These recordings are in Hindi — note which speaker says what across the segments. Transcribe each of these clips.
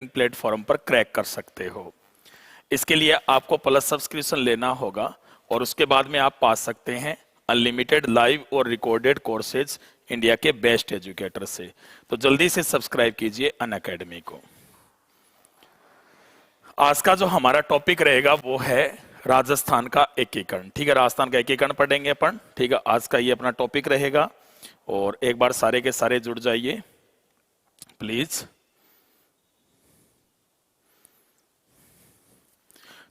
Speaker 1: प्लेटफॉर्म पर क्रैक कर सकते हो। इसके लिए आपको प्लस सब्सक्रिप्शन लेना होगा और उसके बाद में आप पा सकते हैं अनलिमिटेड लाइव और रिकॉर्डेड कोर्सेज इंडिया के बेस्ट एजुकेटर से। तो जल्दी से सब्सक्राइब कीजिए अनअकैडमी को। आज का जो हमारा टॉपिक रहेगा वो है राजस्थान का एकीकरण। ठीक है, राजस्थान का एकीकरण पढ़ेंगे अपन। ठीक है, आज का ये अपना टॉपिक रहेगा और एक बार सारे के सारे जुड़ जाइए प्लीज।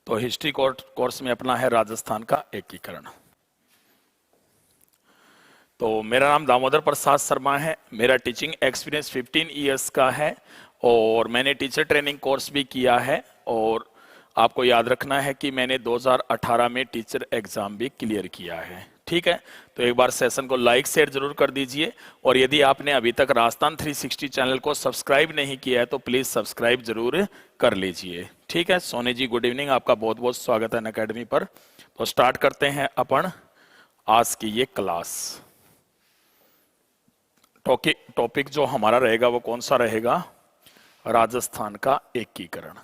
Speaker 1: तो हिस्ट्री कोर्स में अपना है राजस्थान का एकीकरण। तो मेरा नाम दामोदर प्रसाद शर्मा है। मेरा टीचिंग एक्सपीरियंस 15 इयर्स का है और मैंने टीचर ट्रेनिंग कोर्स भी किया है। और आपको याद रखना है कि मैंने 2018 में टीचर एग्जाम भी क्लियर किया है। ठीक है, तो एक बार सेशन को लाइक शेयर जरूर कर दीजिए और यदि आपने अभी तक राजस्थान 360 चैनल को सब्सक्राइब नहीं किया है तो प्लीज सब्सक्राइब जरूर कर लीजिए। ठीक है, सोनी जी गुड इवनिंग, आपका बहुत बहुत स्वागत है अनअकैडमी पर। तो स्टार्ट करते हैं अपन आज की ये क्लास। टॉपिक जो हमारा रहेगा वो कौन सा रहेगा? राजस्थान का एकीकरण।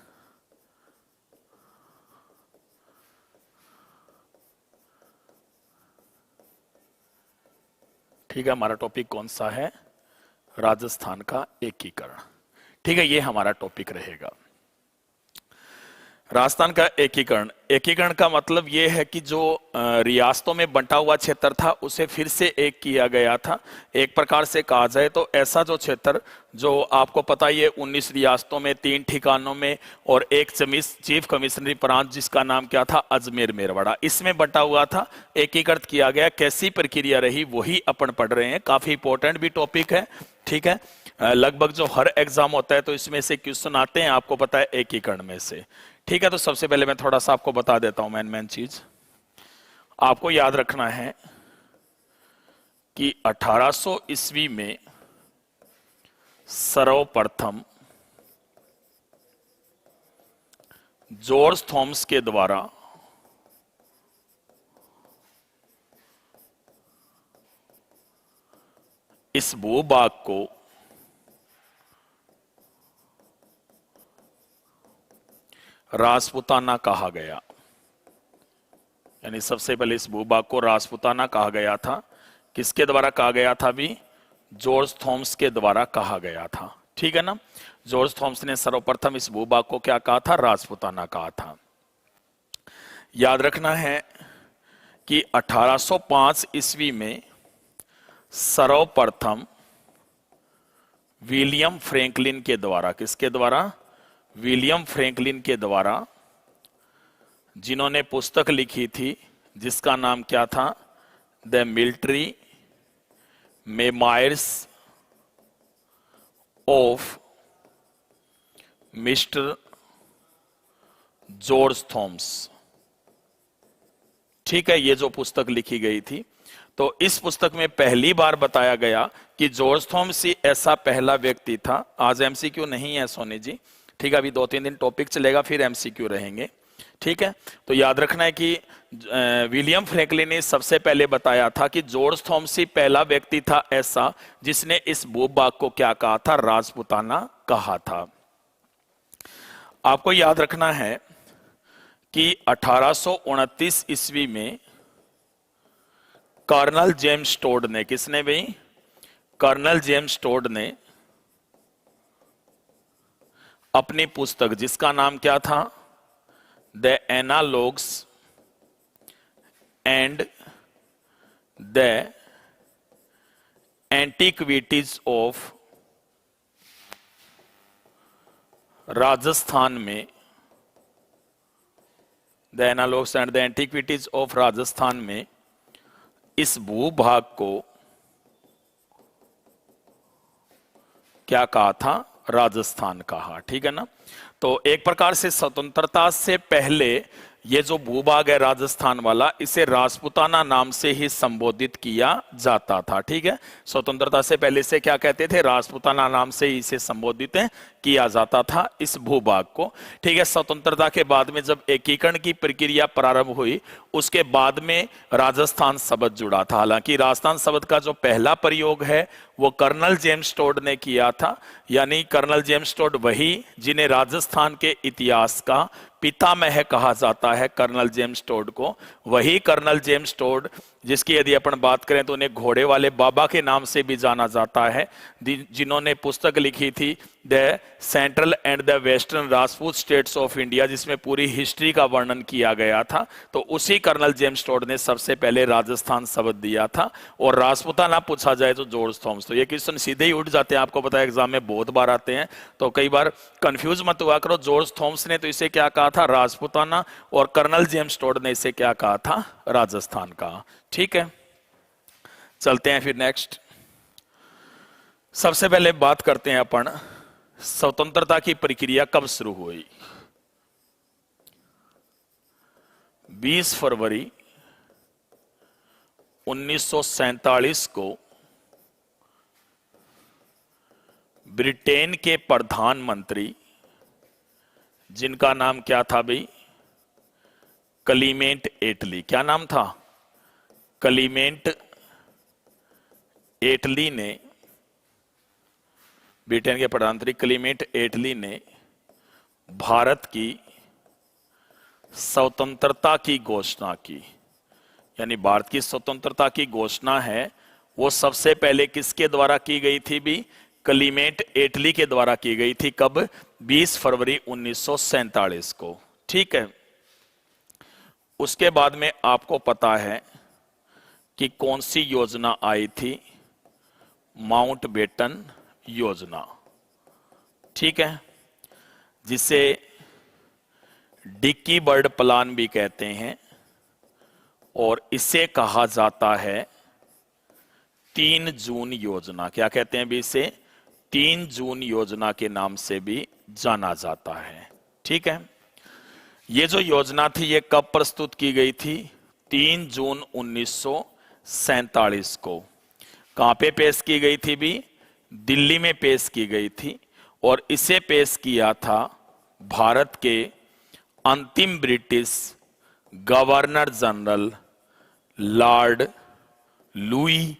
Speaker 1: ठीक है, हमारा टॉपिक कौन सा है? राजस्थान का एकीकरण। ठीक है, ये हमारा टॉपिक रहेगा राजस्थान का एकीकरण। एकीकरण का मतलब ये है कि जो रियासतों में बंटा हुआ क्षेत्र था उसे फिर से एक किया गया था। एक प्रकार से कहा जाए तो ऐसा जो क्षेत्र जो आपको पता ही है 19 रियासतों में 3 ठिकानों में और एक चीफ कमिश्नरी प्रांत जिसका नाम क्या था? अजमेर मेरवाड़ा, इसमें बंटा हुआ था, एकीकृत किया गया। कैसी प्रक्रिया रही वही अपन पढ़ रहे हैं। काफी इंपॉर्टेंट भी टॉपिक है। ठीक है, लगभग जो हर एग्जाम होता है तो इसमें से क्वेश्चन आते हैं, आपको पता है, एकीकरण में से। ठीक है, तो सबसे पहले मैं थोड़ा सा आपको बता देता हूं मेन चीज। आपको याद रखना है कि 1800 ईस्वी में सर्वप्रथम जॉर्ज थॉमस के द्वारा इस भूभाग को राजपूताना कहा गया। यानी सबसे पहले इस भूभाग को राजपूताना कहा गया था। किसके द्वारा कहा गया था? अभी जॉर्ज थॉमस के द्वारा कहा गया था। ठीक है ना, जॉर्ज थॉमस ने सर्वप्रथम इस भूभाग को क्या कहा था? राजपूताना कहा था। याद रखना है कि 1805 ईस्वी में सर्वप्रथम विलियम फ्रैंकलिन के द्वारा, किसके द्वारा? विलियम फ्रैंकलिन के द्वारा, जिन्होंने पुस्तक लिखी थी जिसका नाम क्या था? The military memoirs of mister George Thomas. ठीक है, ये जो पुस्तक लिखी गई थी, तो इस पुस्तक में पहली बार बताया गया कि जॉर्ज थॉमस ही ऐसा पहला व्यक्ति था। आज एमसीक्यू नहीं है सोनी जी। ठीक है, अभी 2-3 दिन टॉपिक चलेगा, फिर एमसीक्यू रहेंगे। ठीक है, तो याद रखना है कि विलियम फ्रैंकलिन ने सबसे पहले बताया था कि जॉर्ज थॉमस ही पहला व्यक्ति था ऐसा जिसने इस भूभाग को क्या कहा था? राजपूताना कहा था। आपको याद रखना है कि 1829 ईस्वी में कर्नल जेम्स टोड ने, किसने भाई? कर्नल जेम्स टोड ने अपनी पुस्तक जिसका नाम क्या था? The analogs and the antiquities of Rajasthan में, the analogs and the antiquities of Rajasthan में इस भूभाग को क्या कहा था? राजस्थान कहा। ठीक है ना, तो एक प्रकार से स्वतंत्रता से पहले ये जो भूभाग है राजस्थान वाला, इसे राजपूताना नाम से ही संबोधित किया जाता था। ठीक है, स्वतंत्रता से पहले से क्या कहते थे? राजपूताना नाम से इसे संबोधित किया जाता था इस भूभाग को। ठीक है, स्वतंत्रता के बाद में जब एकीकरण की प्रक्रिया प्रारंभ हुई उसके बाद में राजस्थान शब्द जुड़ा था। हालांकि राजस्थान शब्द का जो पहला प्रयोग है वो कर्नल जेम्स टोड ने किया था, यानी कर्नल जेम्स टोड वही जिन्हें राजस्थान के इतिहास का पितामह कहा जाता है, कर्नल जेम्स टोड को, वही कर्नल जेम्स टोड जिसकी यदि अपन बात करें तो उन्हें घोड़े वाले बाबा के नाम से भी जाना जाता है, जिन्होंने पुस्तक लिखी थी the central and the western Rajput states of India, जिसमें पूरी हिस्ट्री का वर्णन किया गया था। तो उसी कर्नल जेम्स टोड ने सबसे पहले राजस्थान शब्द दिया था। और राजपूताना पूछा जाए तो जॉर्ज थॉमस। तो ये क्वेश्चन सीधे ही उठ जाते हैं, आपको पता है एग्जाम में बहुत बार आते हैं, तो कई बार कंफ्यूज मत हुआ करो। जॉर्ज थॉमस ने तो इसे क्या कहा था, राजपूताना, और कर्नल जेम्स टोड ने इसे क्या कहा था, राजस्थान का। ठीक है, चलते हैं फिर नेक्स्ट। सबसे पहले बात करते हैं अपन स्वतंत्रता की प्रक्रिया कब शुरू हुई। 20 फरवरी 1947 को ब्रिटेन के प्रधानमंत्री, जिनका नाम क्या था भाई, क्लीमेंट एटली। क्या नाम था, क्लीमेंट एटली ने, ब्रिटेन के प्रधानमंत्री क्लीमेंट एटली ने भारत की स्वतंत्रता की घोषणा की। यानी भारत की स्वतंत्रता की घोषणा है वो सबसे पहले किसके द्वारा की गई थी भी, क्लीमेंट एटली के द्वारा की गई थी। कब, 20 फरवरी 1947 को। ठीक है, उसके बाद में आपको पता है कि कौन सी योजना आई थी, माउंटबेटन योजना। ठीक है, जिसे डिक्की बर्ड प्लान भी कहते हैं, और इसे कहा जाता है 3 जून योजना। क्या कहते हैं भी इसे, 3 जून योजना के नाम से भी जाना जाता है। ठीक है, ये जो योजना थी ये कब प्रस्तुत की गई थी, 3 जून 1947 को। कहां पे पेश की गई थी भी, दिल्ली में पेश की गई थी। और इसे पेश किया था भारत के अंतिम British governor general Lord Louis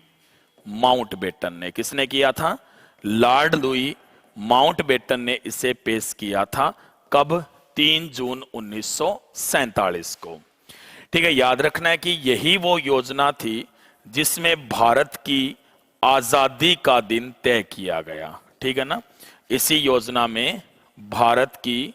Speaker 1: Mountbatten ने। किसने किया था, लॉर्ड लुई माउंटबेटन ने इसे पेश किया था। कब, 3 जून 1947 को। ठीक है, याद रखना है कि यही वो योजना थी जिसमें भारत की आजादी का दिन तय किया गया। ठीक है ना, इसी योजना में भारत की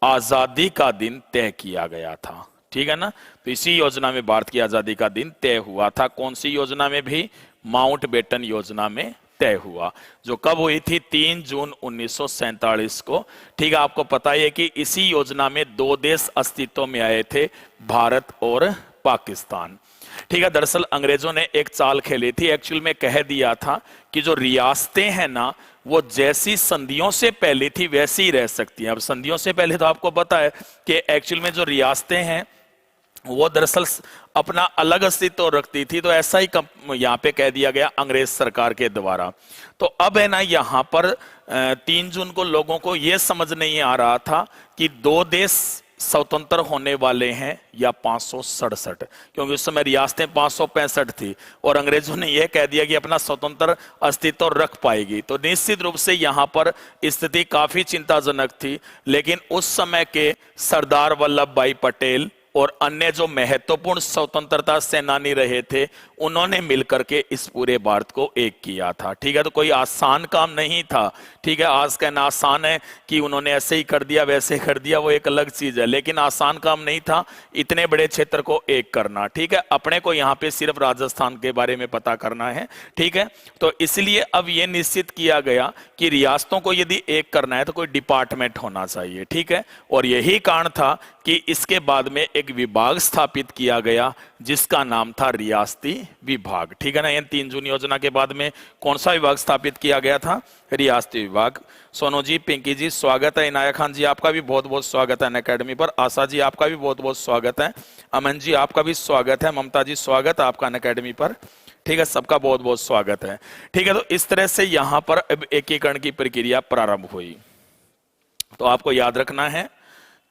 Speaker 1: आजादी का दिन तय किया गया था। ठीक है ना, तो इसी योजना में भारत की आजादी का दिन तय हुआ था। कौन सी योजना में भी, माउंटबेटन योजना में तय हुआ, जो कब हुई थी, 3 जून 1947 को। ठीक है, आपको पता है कि इसी योजना में 2 देश अस्तित्व में आए थे, भारत और पाकिस्तान। ठीक है, दरअसल अंग्रेजों ने एक चाल खेली थी, एक्चुअल में कह दिया था कि जो रियासतें हैं ना वो जैसी संधियों से पहले थी वैसी ही रह सकती हैं। अब संधियों से पहले तो आपको पता है कि एक्चुअल में जो रियासतें हैं वो दरअसल अपना अलग अस्तित्व रखती थी, तो ऐसा ही यहाँ पे कह दिया गया अंग्रेज सरकार के द्वारा। तो अब है ना, यहाँ पर 3 जून को लोगों को यह समझ नहीं आ रहा था कि 2 देश स्वतंत्र होने वाले हैं या 567, क्योंकि उस समय रियासतें 565 थी और अंग्रेजों ने यह कह दिया कि अपना स्वतंत्र अस्तित्व रख पाएगी। तो निश्चित रूप से यहां पर स्थिति काफी चिंताजनक थी। लेकिन उस समय के सरदार वल्लभ भाई पटेल और अन्य जो महत्वपूर्ण स्वतंत्रता सेनानी रहे थे, उन्होंने मिलकर के इस पूरे भारत को एक किया था। ठीक है, तो कोई आसान काम नहीं था। ठीक है, आज कहना आसान है कि उन्होंने ऐसे ही कर दिया वैसे कर दिया, वो एक अलग चीज है, लेकिन आसान काम नहीं था इतने बड़े क्षेत्र को एक करना। ठीक है, अपने को यहाँ पे सिर्फ राजस्थान के बारे में पता करना है। ठीक है, तो इसलिए अब ये निश्चित किया गया कि रियासतों को यदि एक करना है तो कोई डिपार्टमेंट होना चाहिए। ठीक है, और यही कारण था कि इसके बाद में एक विभाग स्थापित किया गया जिसका नाम था रियासती विभाग। ठीक है ना, इन 3 जून योजना के बाद में कौन सा विभाग स्थापित किया गया था, रियासती विभाग। सोनू जी, पिंकी जी स्वागत है। इनाया खान जी आपका भी बहुत बहुत स्वागत है अनअकैडमी पर। आशा जी आपका भी बहुत बहुत स्वागत है। अमन जी आपका भी स्वागत है। ममता जी स्वागत है आपका अनअकैडमी पर। ठीक है, सबका बहुत बहुत स्वागत है। ठीक है, तो इस तरह से यहां पर अब एकीकरण की प्रक्रिया प्रारंभ हुई। तो आपको याद रखना है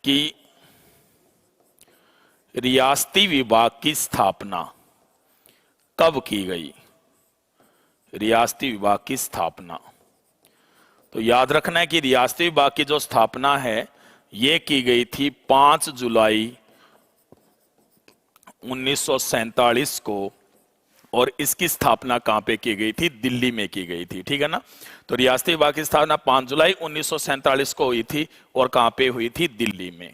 Speaker 1: कि रियासती विभाग की स्थापना कब की गई। रियासती विभाग की स्थापना, तो याद रखना है कि रियासती विभाग की जो स्थापना है ये की गई थी 5 जुलाई 1947 को, और इसकी स्थापना कहां पे की गई थी? दिल्ली में की गई थी। ठीक है ना। तो रियासती विभाग की स्थापना 5 जुलाई 1947 को हुई थी, और कहां पे हुई थी? दिल्ली में।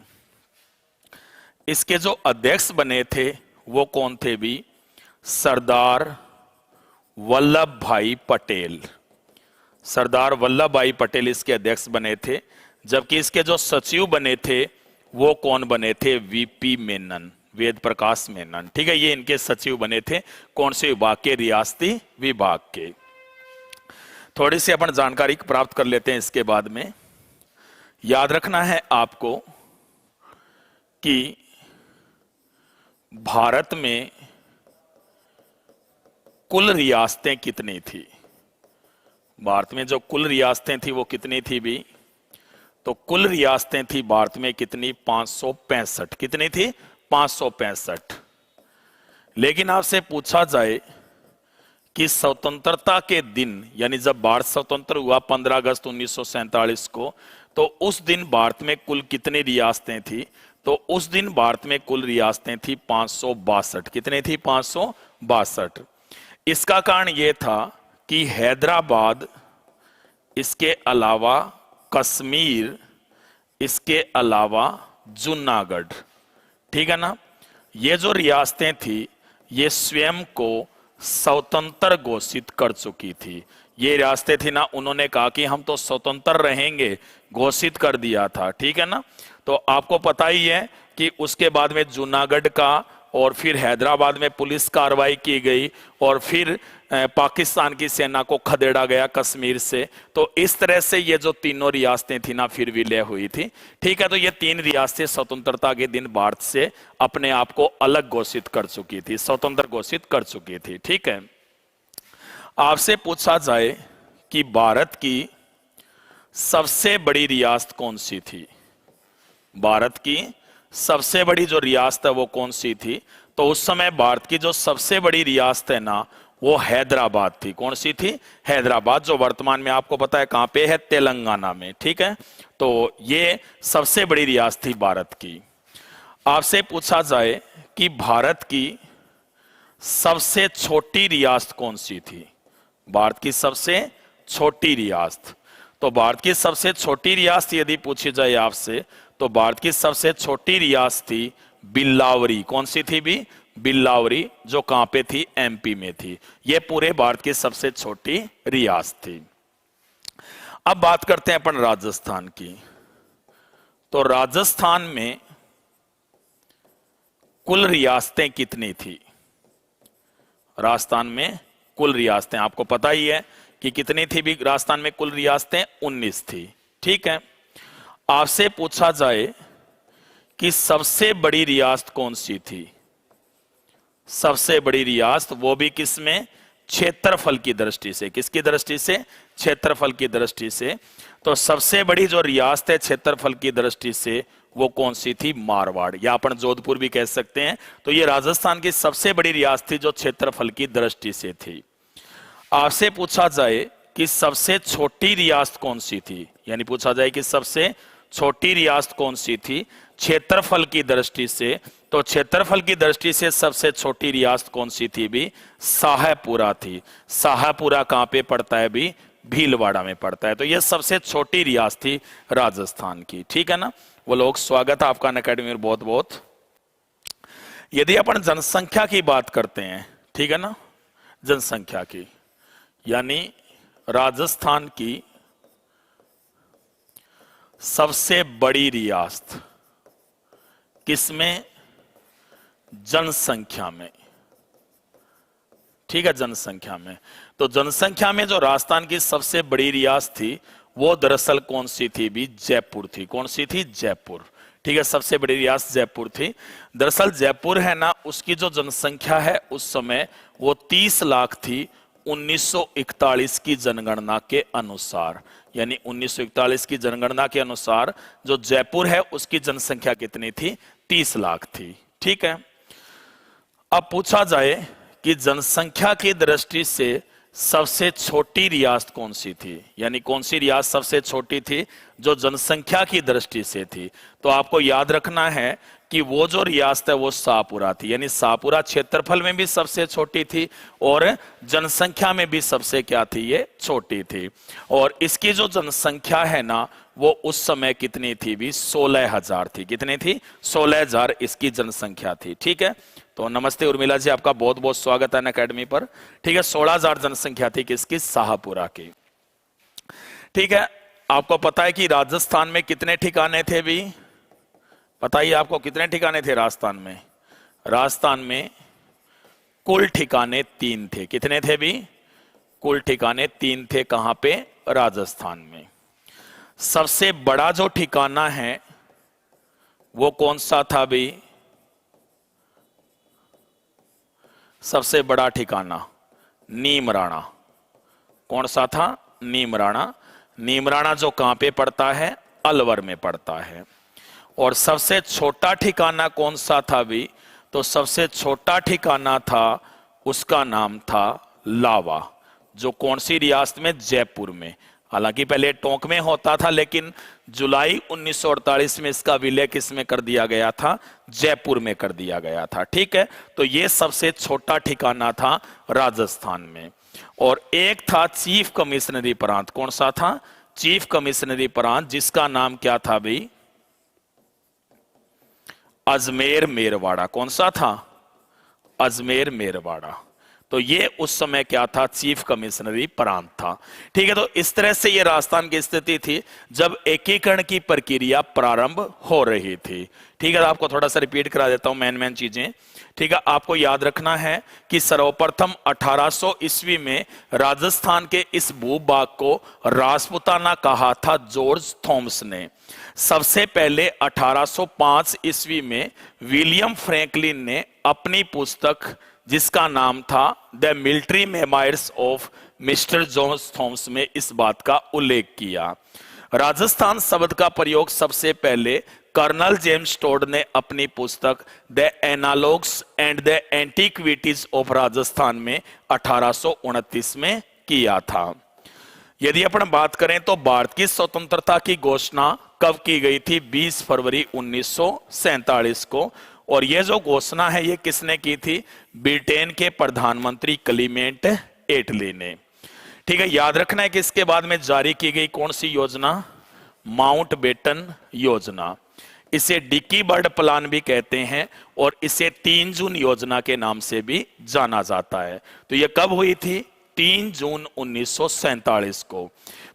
Speaker 1: इसके जो अध्यक्ष बने थे वो कौन थे भी? सरदार वल्लभ भाई पटेल। सरदार वल्लभ भाई पटेल इसके अध्यक्ष बने थे, जबकि इसके जो सचिव बने थे वो कौन बने थे? वीपी मेनन, वेद प्रकाश मेनन। ठीक है, ये इनके सचिव बने थे। कौन से विभाग के? रियासती विभाग के। थोड़ी सी अपन जानकारी प्राप्त कर लेते हैं इसके बाद में। याद रखना है आपको कि भारत में कुल रियासतें कितनी थी? भारत में जो कुल रियासतें थी वो कितनी थी भी? तो कुल रियासतें थी भारत में कितनी? 565। कितनी थी? 565। लेकिन आपसे पूछा जाए कि स्वतंत्रता के दिन, यानी जब भारत स्वतंत्र हुआ 15 अगस्त 1947 को, तो उस दिन भारत में कुल कितनी रियासतें थी? तो उस दिन भारत में कुल रियासतें थी 562। कितने थी? 562। इसका कारण यह था कि हैदराबाद, इसके अलावा कश्मीर, इसके अलावा जूनागढ़, ठीक है ना, ये जो रियासतें थी ये स्वयं को स्वतंत्र घोषित कर चुकी थी। ये रियासतें थी ना, उन्होंने कहा कि हम तो स्वतंत्र रहेंगे, घोषित कर दिया था। ठीक है ना। तो आपको पता ही है कि उसके बाद में जूनागढ़ का, और फिर हैदराबाद में पुलिस कार्रवाई की गई, और फिर पाकिस्तान की सेना को खदेड़ा गया कश्मीर से। तो इस तरह से ये जो तीनों रियासतें थी ना फिर विलय हुई थी। ठीक है, तो ये 3 रियासतें स्वतंत्रता के दिन भारत से अपने आप को अलग घोषित कर चुकी थी, स्वतंत्र घोषित कर चुकी थी। ठीक है। आपसे पूछा जाए कि भारत की सबसे बड़ी रियासत कौन सी थी? भारत की सबसे बड़ी जो रियासत है वो कौन सी थी? तो उस समय भारत की जो सबसे बड़ी रियासत है ना वो हैदराबाद थी। कौन सी थी? हैदराबाद, जो वर्तमान में आपको पता है कहां पे है? तेलंगाना में। ठीक है, तो ये सबसे बड़ी रियासत थी भारत की। आपसे पूछा जाए कि भारत की सबसे छोटी रियासत कौन सी थी? भारत की सबसे छोटी रियासत, तो भारत की सबसे छोटी रियासत यदि पूछी जाए आपसे, तो भारत की सबसे छोटी रियासत थी बिल्लावरी। कौन सी थी भी? बिल्लावरी, जो कहां पे थी? एमपी में थी। यह पूरे भारत की सबसे छोटी रियासत थी। अब बात करते हैं अपन राजस्थान की। तो राजस्थान में कुल रियासतें कितनी थी? राजस्थान में कुल रियासतें आपको पता ही है कि कितनी थी भी? राजस्थान में कुल रियासतें 19 थी। ठीक है। आपसे पूछा जाए कि सबसे बड़ी रियासत कौन सी थी? सबसे बड़ी रियासत, वो भी किसमें? क्षेत्रफल की दृष्टि से। किसकी दृष्टि से? क्षेत्रफल की दृष्टि से। तो सबसे बड़ी जो रियासत है क्षेत्रफल की दृष्टि से वो कौन सी थी? मारवाड़, या अपन जोधपुर भी कह सकते हैं। तो ये राजस्थान की सबसे बड़ी रियासत थी जो क्षेत्रफल की दृष्टि से थी। आपसे पूछा जाए कि सबसे छोटी रियासत कौन सी थी, यानी पूछा जाए कि सबसे छोटी रियासत कौन सी थी क्षेत्रफल की दृष्टि से, तो क्षेत्रफल की दृष्टि से सबसे छोटी रियासत कौन सी थी भी? शाहपुरा थी। शाहपुरा कहां पे पड़ता है भी? भीलवाड़ा में पड़ता है। तो यह सबसे छोटी रियासत थी राजस्थान की। ठीक है ना। वो लोग, स्वागत है आपका अनअकैडमी में बहुत बहुत। यदि अपन जनसंख्या की बात करते हैं, ठीक है ना, जनसंख्या की, यानी राजस्थान की सबसे बड़ी रियासत किसमें? जनसंख्या में। ठीक है, जनसंख्या में। तो जनसंख्या में जो राजस्थान की सबसे बड़ी रियासत थी वो दरअसल कौन सी थी भी? जयपुर थी। कौन सी थी? जयपुर। ठीक है, सबसे बड़ी रियासत जयपुर थी। दरअसल जयपुर है ना, उसकी जो जनसंख्या है उस समय वो 30 लाख थी 1941 की जनगणना के अनुसार। यानी 1941 की जनगणना के अनुसार जो जयपुर है उसकी जनसंख्या कितनी थी? 30 लाख थी। ठीक है, अब पूछा जाए कि जनसंख्या की दृष्टि से सबसे छोटी रियासत कौन सी थी, यानी कौन सी रियासत सबसे छोटी थी जो जनसंख्या की दृष्टि से थी, तो आपको याद रखना है कि वो जो रियासत है वो शाहपुरा थी। यानी शाहपुरा क्षेत्रफल में भी सबसे छोटी थी और जनसंख्या में भी सबसे क्या थी? ये छोटी थी। और इसकी जो जनसंख्या है ना वो उस समय कितनी थी भी? 16,000 थी। कितनी थी? 16,000 इसकी जनसंख्या थी। ठीक है, तो नमस्ते उर्मिला जी, आपका बहुत बहुत स्वागत है अकेडमी पर। ठीक है, 16,000 जनसंख्या थी किसकी? शाहपुरा की। ठीक है, आपको पता है कि राजस्थान में कितने ठिकाने थे भी? बताइए आपको कितने ठिकाने थे राजस्थान में? राजस्थान में कुल ठिकाने 3 थे। कितने थे भी? कुल ठिकाने 3 थे। कहां पे? राजस्थान में। सबसे बड़ा जो ठिकाना है वो कौन सा था भी? सबसे बड़ा ठिकाना नीमराणा। कौन सा था? नीमराणा। नीमराणा जो कहां पे पड़ता है? अलवर में पड़ता है। और सबसे छोटा ठिकाना कौन सा था भी? तो सबसे छोटा ठिकाना था, उसका नाम था लावा, जो कौन सी रियासत में? जयपुर में। हालांकि पहले टोंक में होता था, लेकिन जुलाई 1948 में इसका विलय किस में कर दिया गया था? जयपुर में कर दिया गया था। ठीक है, तो ये सबसे छोटा ठिकाना था राजस्थान में। और एक था चीफ कमिश्नरी प्रांत। कौन सा था? चीफ कमिश्नरी प्रांत, जिसका नाम क्या था भाई? अजमेर मेरवाड़ा। कौन सा था? अजमेर मेरवाड़ा। तो ये उस समय क्या था? चीफ कमिश्नरी प्रांत था। ठीक है, तो इस तरह से ये राजस्थान की स्थिति थी जब एकीकरण की प्रक्रिया प्रारंभ हो रही थी। ठीक है, तो आपको थोड़ा सा रिपीट करा देता हूं मेन चीजें। ठीक है, आपको याद रखना है कि सर्वप्रथम 1800 ईस्वी में राजस्थान के इस भूभाग को राजपुताना कहा था जॉर्ज थॉमस ने। सबसे पहले 1805 ईस्वी में विलियम फ्रैंकलिन ने अपनी पुस्तक, जिसका नाम था the military memoirs of mister George Thomas, में इस बात का उल्लेख किया। राजस्थान शब्द का प्रयोग सबसे पहले कर्नल जेम्स टोड ने अपनी पुस्तक the analogs and the antiquities of Rajasthan में 1829 में किया था। यदि अपन बात करें तो भारत की स्वतंत्रता की घोषणा कब की गई थी? 20 फरवरी 1947 को। और यह जो घोषणा है ये किसने की थी? ब्रिटेन के प्रधानमंत्री क्लीमेंट एटली ने। ठीक है, याद रखना है कि इसके बाद में जारी की गई कौन सी योजना? माउंटबेटन योजना। इसे डिकी बर्ड प्लान भी कहते हैं और इसे 3 जून योजना के नाम से भी जाना जाता है। तो यह कब हुई थी? 3 जून 1947 को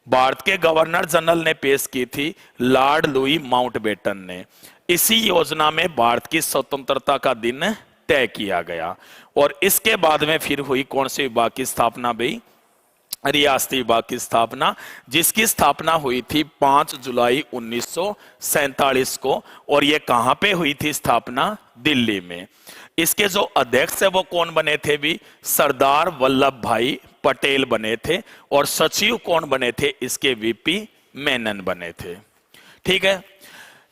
Speaker 1: भारत के गवर्नर जनरल ने पेश की थी लॉर्ड लुई माउंटबेटन ने। इसी योजना में भारत की स्वतंत्रता का दिन तय किया गया। और इसके बाद में फिर हुई कौन से विभाग की स्थापना भाई? रियासती विभाग की स्थापना, जिसकी स्थापना हुई थी 5 जुलाई 1947 को। और यह कहां पे हुई थी स्थापना? दिल्ली में। इसके जो अध्यक्ष है वो कौन बने थे भी? सरदार वल्लभ भाई पटेल बने थे। और सचिव कौन बने थे? इसके वीपी मेनन बने थे। ठीक है,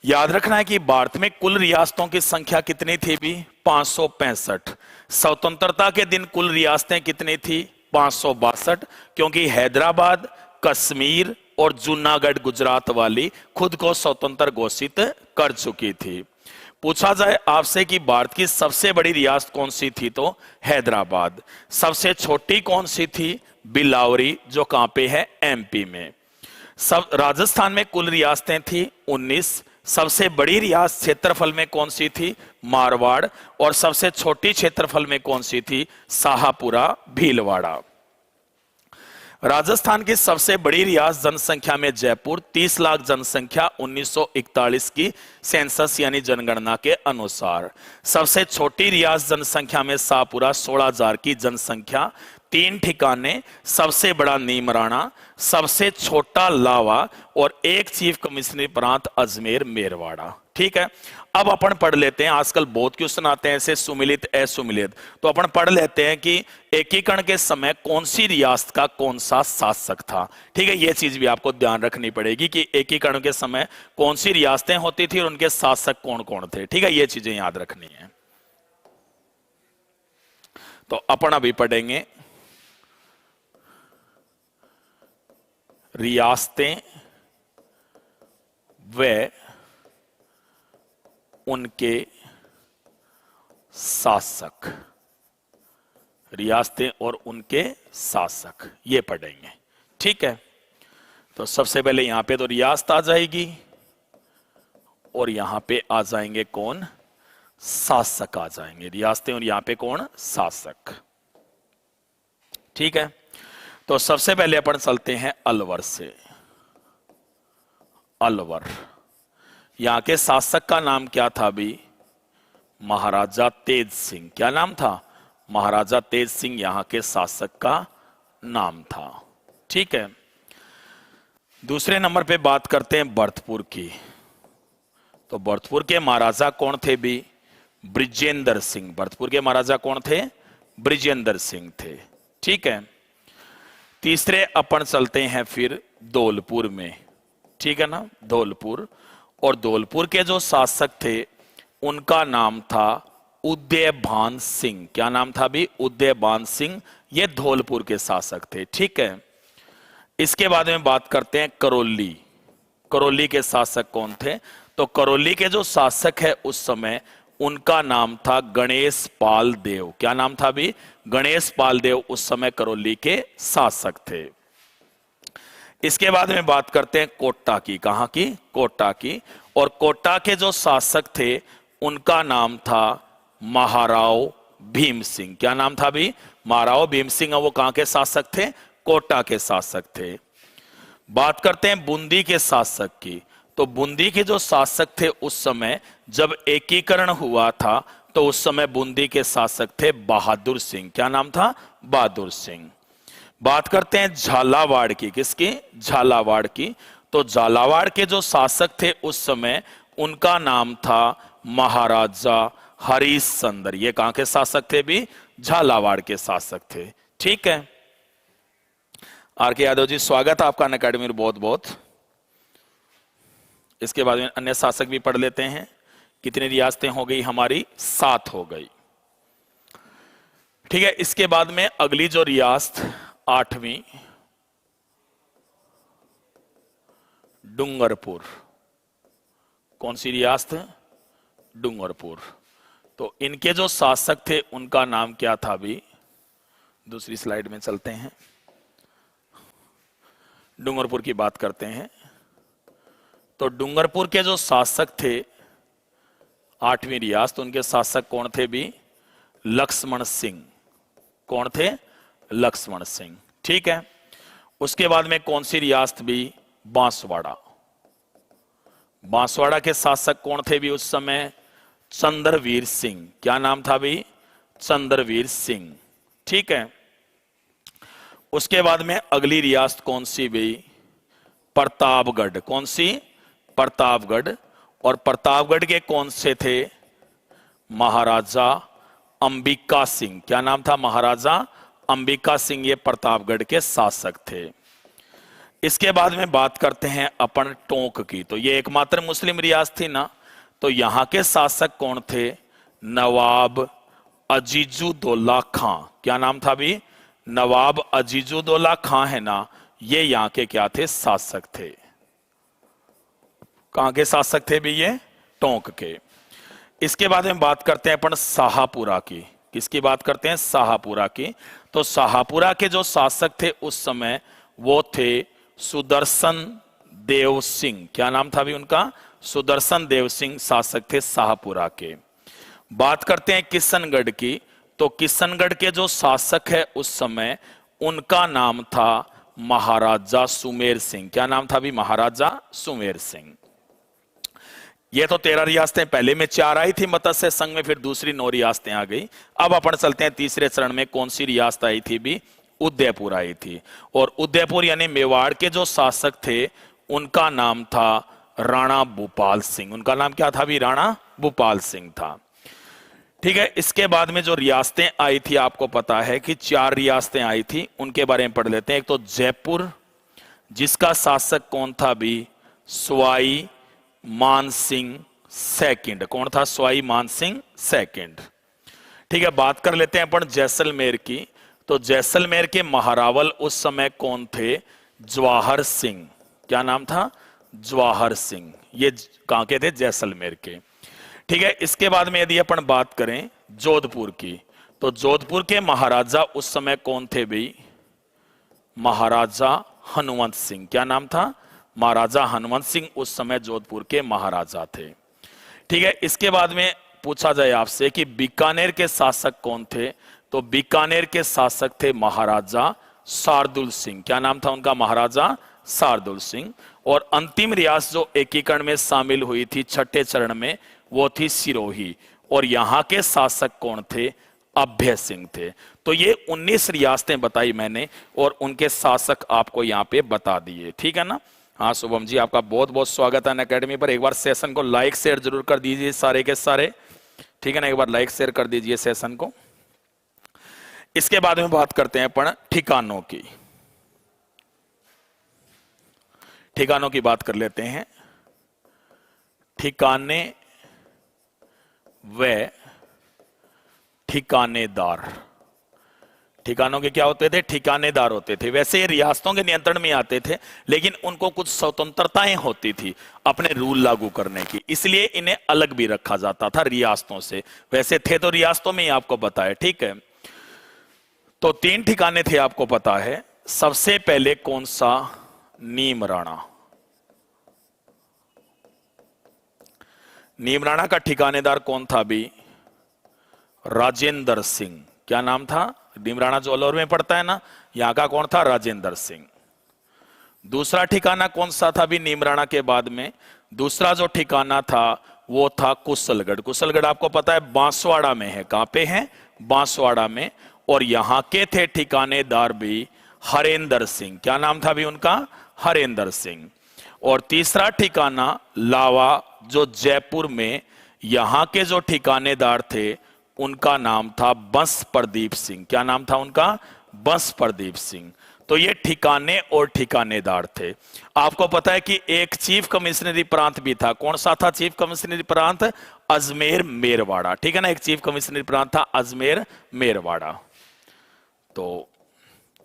Speaker 1: याद रखना है कि भारत में कुल रियासतों की संख्या कितनी थी भी? 565। स्वतंत्रता के दिन कुल रियासतें कितनी थी? 562, क्योंकि हैदराबाद, कश्मीर और जूनागढ़ गुजरात वाली खुद को स्वतंत्र घोषित कर चुकी थी। पूछा जाए आपसे कि भारत की सबसे बड़ी रियासत कौन सी थी? तो हैदराबाद। सबसे छोटी कौन सी थी? बिलावरी, जो कहां पे है? एमपी में। सब राजस्थान में कुल रियासतें थी 19। सबसे बड़ी रियासत क्षेत्रफल में कौन सी थी? मारवाड़। और सबसे छोटी क्षेत्रफल में कौन सी थी? शाहपुरा भीलवाड़ा। राजस्थान की सबसे बड़ी रियासत जनसंख्या में जयपुर, 30 लाख जनसंख्या 1941 की सेंसस यानी जनगणना के अनुसार। सबसे छोटी रियासत जनसंख्या में शाहपुरा, 16,000 की जनसंख्या, 3 ठिकाने, सबसे बड़ा नीमराणा, सबसे छोटा लावा और एक चीफ कमिश्नरी प्रांत अजमेर मेरवाड़ा। ठीक है। अब अपन पढ़ लेते हैं, आजकल बहुत क्वेश्चन आते हैं ऐसे सुमिलित असुमिलित, तो अपन पढ़ लेते हैं कि एकीकरण के समय कौन सी रियासत का कौन सा शासक था। ठीक है, यह चीज भी आपको ध्यान रखनी पड़ेगी कि एकीकरण के समय कौन सी रियासतें होती थी और उनके शासक कौन कौन थे। ठीक है, ये चीजें याद रखनी है। तो अपन अभी पढ़ेंगे रियासतें व उनके शासक, रियासतें और उनके शासक, ये पढ़ेंगे। ठीक है, तो सबसे पहले यहां पे तो रियासत आ जाएगी और यहां पे आ जाएंगे कौन, शासक आ जाएंगे। रियासतें और यहां पे कौन, शासक। ठीक है, तो सबसे पहले अपन चलते हैं अलवर से। अलवर, यहां के शासक का नाम क्या था भी, महाराजा तेज सिंह। क्या नाम था, महाराजा तेज सिंह यहां के शासक का नाम था। ठीक है, दूसरे नंबर पे बात करते हैं भरतपुर की। तो भरतपुर के महाराजा कौन थे भी, बृजेंद्र सिंह। भरतपुर के महाराजा कौन थे, बृजेंद्र सिंह थे। ठीक है, तीसरे अपन चलते हैं फिर धौलपुर में। ठीक है ना, धौलपुर, और धौलपुर के जो शासक थे उनका नाम था उदयभान सिंह। क्या नाम था भी, उदयभान सिंह, ये धौलपुर के शासक थे। ठीक है, इसके बाद में बात करते हैं करौली। करौली के शासक कौन थे, तो करौली के जो शासक है उस समय उनका नाम था गणेश पाल देव। क्या नाम था भी, गणेश पाल देव उस समय करौली के शासक थे। इसके बाद में बात करते हैं कोटा की। कहां की, कोटा की, और कोटा के जो शासक थे उनका नाम था महाराव भीम सिंह। क्या नाम था भी, महाराव भीम सिंह, वो कहां के शासक थे, कोटा के शासक थे। बात करते हैं बूंदी के शासक की। तो बूंदी के जो शासक थे उस समय जब एकीकरण हुआ था तो उस समय बूंदी के शासक थे बहादुर सिंह। क्या नाम था, बहादुर सिंह। बात करते हैं झालावाड़ की। किसकी, झालावाड़ की। तो झालावाड़ के जो शासक थे उस समय उनका नाम था महाराजा हरिश्चंद्र। ये कहां के शासक थे भी, झालावाड़ के शासक थे। ठीक है, आर के यादव जी स्वागत है आपका अनअकैडमी में, बहुत बहुत। इसके बाद में अन्य शासक भी पढ़ लेते हैं। कितनी रियासतें हो गई हमारी, 7 हो गई। ठीक है, इसके बाद में अगली जो रियासत 8वीं, डूंगरपुर। कौन सी रियासत, डूंगरपुर। तो इनके जो शासक थे उनका नाम क्या था भी, दूसरी स्लाइड में चलते हैं, डूंगरपुर की बात करते हैं। तो डूंगरपुर के जो शासक थे 8वीं रियासत, उनके शासक कौन थे भी, लक्ष्मण सिंह। कौन थे, लक्ष्मण सिंह। ठीक है, उसके बाद में कौन सी रियासत भी, बांसवाड़ा। बांसवाड़ा के शासक कौन थे भी उस समय, चंद्रवीर सिंह। क्या नाम था भी, चंद्रवीर सिंह। ठीक है, उसके बाद में अगली रियासत कौन सी भी, प्रतापगढ़। कौन सी, प्रतापगढ़। और प्रतापगढ़ के कौन से थे, महाराजा अंबिका सिंह। क्या नाम था, महाराजा अंबिका सिंह, ये प्रतापगढ़ के शासक थे। इसके बाद में बात करते हैं अपन टोंक की। तो ये एकमात्र मुस्लिम रियासत थी ना, तो यहां के शासक कौन थे, नवाब अजीजुद्दौला खां। क्या नाम था भी, नवाब अजीजुद्दौला खां है ना, ये यहां के क्या थे, शासक थे। कहां के शासक थे भी ये, टोंक के। इसके बाद में बात करते हैं अपन शाहपुरा की। किसकी बात करते हैं, शाहपुरा की। तो शाहपुरा के जो शासक थे उस समय वो थे सुदर्शन देव सिंह। क्या नाम था भी उनका, सुदर्शन देव सिंह शासक थे शाहपुरा के। बात करते हैं किशनगढ़ की। तो किशनगढ़ के जो शासक है उस समय उनका नाम था महाराजा सुमेर सिंह। क्या नाम था भी, महाराजा सुमेर सिंह। ये तो 13 रियासतें, पहले में 4 आई थी मत्स्य संघ में, फिर दूसरी 9 रियासतें आ गई। अब अपन चलते हैं तीसरे चरण में, कौन सी रियासत आई थी भी, उदयपुर आई थी। और उदयपुर यानी मेवाड़ के जो शासक थे उनका नाम था राणा भूपाल सिंह। उनका नाम क्या था भी? राणा भूपाल सिंह था। ठीक है, इसके बाद में जो रियासतें आई थी, आपको पता है कि 4 रियासतें आई थी, उनके बारे में पढ़ लेते हैं। एक तो जयपुर, जिसका शासक कौन था भी? सवाई मान सिंह सेकंड। कौन था? सवाई मान सिंह सेकंड। ठीक है, बात कर लेते हैं अपन जैसलमेर की। तो जैसलमेर के महारावल उस समय कौन थे? जवाहर सिंह। क्या नाम था? जवाहर सिंह। ये कहां के थे? जैसलमेर के। ठीक है, इसके बाद में यदि अपन बात करें जोधपुर की, तो जोधपुर के महाराजा उस समय कौन थे भाई? महाराजा हनुमंत सिंह। क्या नाम था? महाराजा हनुमंत सिंह उस समय जोधपुर के महाराजा थे। ठीक है, इसके बाद में पूछा जाए आपसे कि बीकानेर के शासक कौन थे? तो बीकानेर के शासक थे महाराजा शार्दुल सिंह। क्या नाम था उनका? महाराजा शार्दुल सिंह। और अंतिम रियासत जो एकीकरण में शामिल हुई थी छठे चरण में, वो थी सिरोही। और यहां के शासक कौन थे? अभय सिंह थे। तो ये 19 रियासतें बताई मैंने और उनके शासक आपको यहां पे बता दिए। ठीक है ना? हाँ शुभम जी, आपका बहुत बहुत स्वागत है अनअकैडमी पर। एक बार सेशन को लाइक शेयर जरूर कर दीजिए सारे के सारे। ठीक है ना? एक बार लाइक शेयर कर दीजिए सेशन को। इसके बाद में बात करते हैं अपन ठिकानों की। ठिकानों की बात कर लेते हैं। ठिकाने व ठिकानेदार। ठिकानों के क्या होते थे? ठिकानेदार होते थे। वैसे ये रियासतों के नियंत्रण में आते थे, लेकिन उनको कुछ स्वतंत्रताएं होती थी अपने रूल लागू करने की, इसलिए इन्हें अलग भी रखा जाता था रियासतों से। वैसे थे तो रियासतों में ही, आपको पता है। ठीक है, तो 3 ठिकाने थे, आपको पता है। सबसे पहले कौन सा? नीमराणा। नीमराणा का ठिकानेदार कौन था भी? राजेंद्र सिंह। क्या नाम था? नीमराणा जो अलौर में पड़ता है ना, यहां का कौन था? राजेंद्र सिंह। दूसरा ठिकाना कौन सा था भी नीमराणा के बाद में? दूसरा जो ठिकाना था वो था कुशलगढ़। कुशलगढ़ आपको पता है बांसवाड़ा में है। कहां पे है? बांसवाड़ा में। और यहां के थे ठिकानेदार भी हरेंद्र सिंह। क्या नाम था भी उनका? हरेंद्र सिंह। और तीसरा ठिकाना लावा, जो जयपुर में, यहां के जो ठिकानेदार थे उनका नाम था बंस प्रदीप सिंह। क्या नाम था उनका? बंस प्रदीप सिंह। तो ये ठिकाने और ठिकानेदार थे। आपको पता है कि एक चीफ कमिश्नरी प्रांत भी था। कौन सा था चीफ कमिश्नरी प्रांत? अजमेर मेरवाड़ा। ठीक है ना? एक चीफ कमिश्नरी प्रांत था अजमेर मेरवाड़ा। तो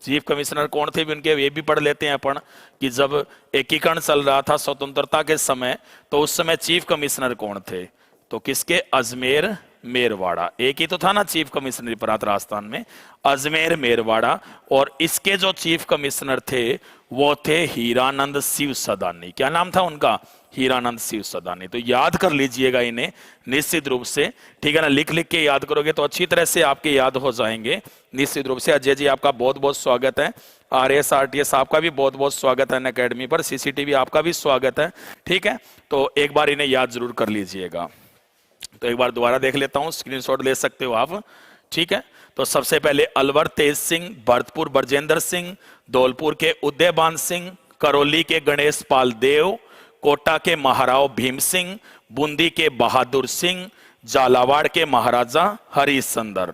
Speaker 1: चीफ कमिश्नर कौन थे भी उनके, ये भी पढ़ लेते हैं अपन कि जब एकीकरण चल रहा था स्वतंत्रता के समय, तो उस समय चीफ कमिश्नर कौन थे? तो किसके? अजमेर मेरवाड़ा। एक ही तो था ना चीफ कमिश्नर प्रांत राजस्थान में, अजमेर मेरवाड़ा। और इसके जो चीफ कमिश्नर थे वो थे हीरानंद शिव सदानी। क्या नाम था उनका? हीरानंद शिव सदानी। तो याद कर लीजिएगा इन्हें निश्चित रूप से। ठीक है ना? लिख लिख के याद करोगे तो अच्छी तरह से आपके याद हो जाएंगे निश्चित रूप से। अजय जी आपका बहुत बहुत स्वागत है। RS RTS आपका भी बहुत बहुत स्वागत है अनअकैडमी पर। CCTV आपका भी स्वागत है। ठीक है, तो एक बार इन्हें याद जरूर कर लीजिएगा। तो एक बार दोबारा देख लेता हूं, स्क्रीनशॉट ले सकते हो आप। ठीक है, तो सबसे पहले अलवर तेज सिंह, भरतपुर ब्रजेंद्र सिंह, धौलपुर के उदयबान सिंह, करौली के गणेश पाल देव, कोटा के महाराव भीम सिंह, बूंदी के बहादुर सिंह, झालावाड़ के महाराजा हरिश्चंद्र।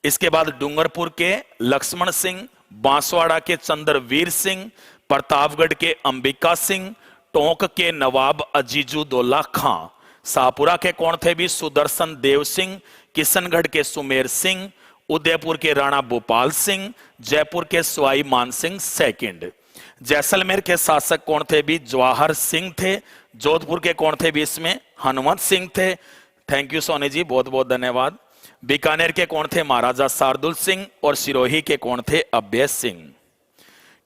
Speaker 1: इसके बाद डूंगरपुर के लक्ष्मण सिंह, बांसवाड़ा के चंद्रवीर सिंह, प्रतापगढ़ के अंबिका सिंह, टोंक के नवाब अजीजुद्दौला खां, शाहपुरा के कौन थे भी? सुदर्शन देव सिंह, किशनगढ़ के सुमेर सिंह, उदयपुर के राणा भूपाल सिंह, जयपुर के सवाई मानसिंह सेकंड। जैसलमेर के शासक कौन थे भी? जवाहर सिंह थे। जोधपुर के कौन थे भी? इसमें हनुमंत सिंह थे। थैंक यू सोनी जी, बहुत बहुत धन्यवाद। बीकानेर के कौन थे? महाराजा शार्दुल सिंह। और सिरोही के कौन थे? अभय सिंह।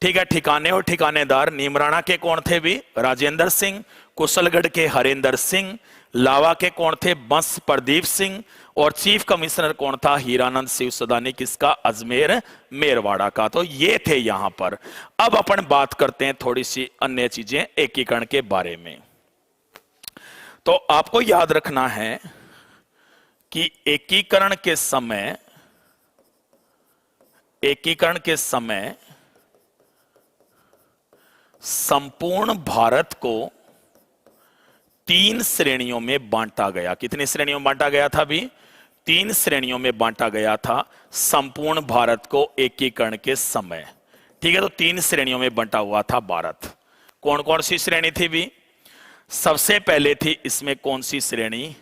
Speaker 1: ठीक है, ठिकाने और ठिकानेदार। नीमराणा के कौन थे भी? राजेंद्र सिंह। कुशलगढ़ के हरेंद्र सिंह। लावा के कौन थे? बंस प्रदीप सिंह। और चीफ कमिश्नर कौन था? हीरानंद शिव सदानी। किसका? अजमेर मेरवाड़ा का। तो ये थे यहां पर। अब अपन बात करते हैं थोड़ी सी अन्य चीजें एकीकरण के बारे में। तो आपको याद रखना है कि एकीकरण के समय संपूर्ण भारत को 3 श्रेणियों में बांटा गया। कितनी श्रेणियों में बांटा गया था अभी? 3 श्रेणियों में बांटा गया था संपूर्ण भारत को एकीकरण के समय। ठीक है, तो 3 श्रेणियों में बंटा हुआ था भारत। कौन कौन सी श्रेणी थी भी? सबसे पहले थी इसमें कौन सी श्रेणी?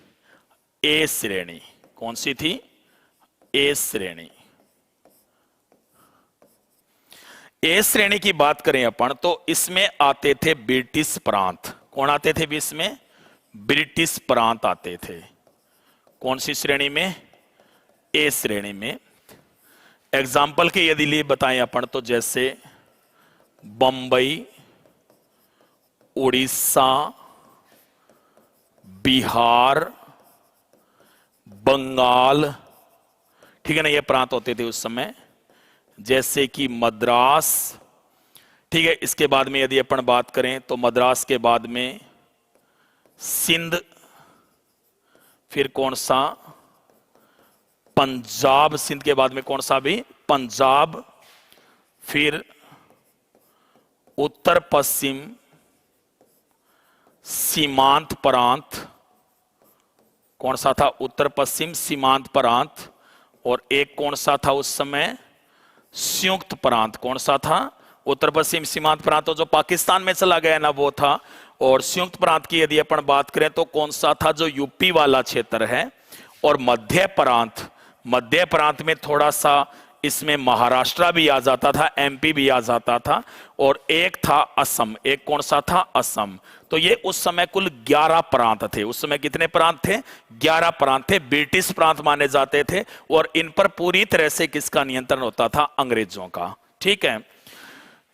Speaker 1: ए श्रेणी। कौन सी थी? ए श्रेणी। ए श्रेणी की बात करें अपन तो इसमें आते थे ब्रिटिश प्रांत। कौन आते थे भी इसमें? ब्रिटिश प्रांत आते थे। कौन सी श्रेणी में? ए श्रेणी में। एग्जाम्पल के यदि लिए बताएं अपन तो जैसे बंबई, उड़ीसा, बिहार, बंगाल, ठीक है ना, ये प्रांत होते थे उस समय। जैसे कि मद्रास, ठीक है। इसके बाद में यदि अपन बात करें तो मद्रास के बाद में सिंध, फिर कौन सा? पंजाब। सिंध के बाद में कौन सा भी? पंजाब। फिर उत्तर पश्चिम सीमांत प्रांत। कौन सा था? उत्तर पश्चिम सीमांत प्रांत। और एक कौन सा था उस समय? संयुक्त प्रांत। कौन सा था? उत्तर पश्चिम सीमांत प्रांत तो जो पाकिस्तान में चला गया ना वो था। और संयुक्त प्रांत की यदि अपन बात करें तो कौन सा था? जो यूपी वाला क्षेत्र है। और मध्य प्रांत, मध्य प्रांत में थोड़ा सा इसमें महाराष्ट्र भी आ जाता था, एमपी भी आ जाता था। और एक था असम। एक कौन सा था? असम। तो ये उस समय कुल 11 प्रांत थे। उस समय कितने प्रांत थे? 11 प्रांत थे। ब्रिटिश प्रांत माने जाते थे और इन पर पूरी तरह से किसका नियंत्रण होता था? अंग्रेजों का। ठीक है।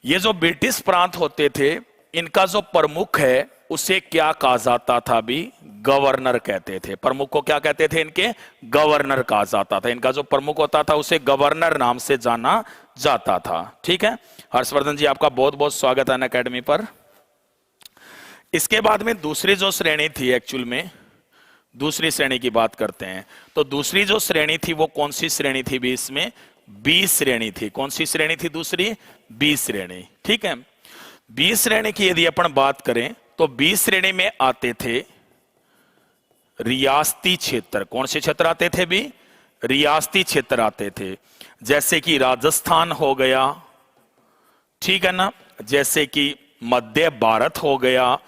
Speaker 1: ये जो ब्रिटिश प्रांत होते थे इनका जो प्रमुख है उसे क्या कहा जाता था भी? गवर्नर कहते थे। प्रमुख को क्या कहते थे? इनके गवर्नर कहा जाता था। इनका जो प्रमुख होता था उसे गवर्नर नाम से जाना जाता था। ठीक है। हर्षवर्धन जी आपका बहुत बहुत स्वागत है अनअकैडमी पर। इसके बाद में दूसरी जो श्रेणी थी, एक्चुअल में दूसरी श्रेणी की बात करते हैं तो दूसरी जो श्रेणी थी वो कौन सी श्रेणी थी भी? इसमें बी श्रेणी थी। कौन सी श्रेणी थी दूसरी? बी श्रेणी। ठीक है। बी श्रेणी की यदि अपन बात करें तो बी श्रेणी में आते थे रियासती क्षेत्र। कौन से क्षेत्र आते थे भी? रियासती क्षेत्र आते थे। जैसे कि राजस्थान हो गया, ठीक है ना, जैसे कि मध्य भारत हो गया।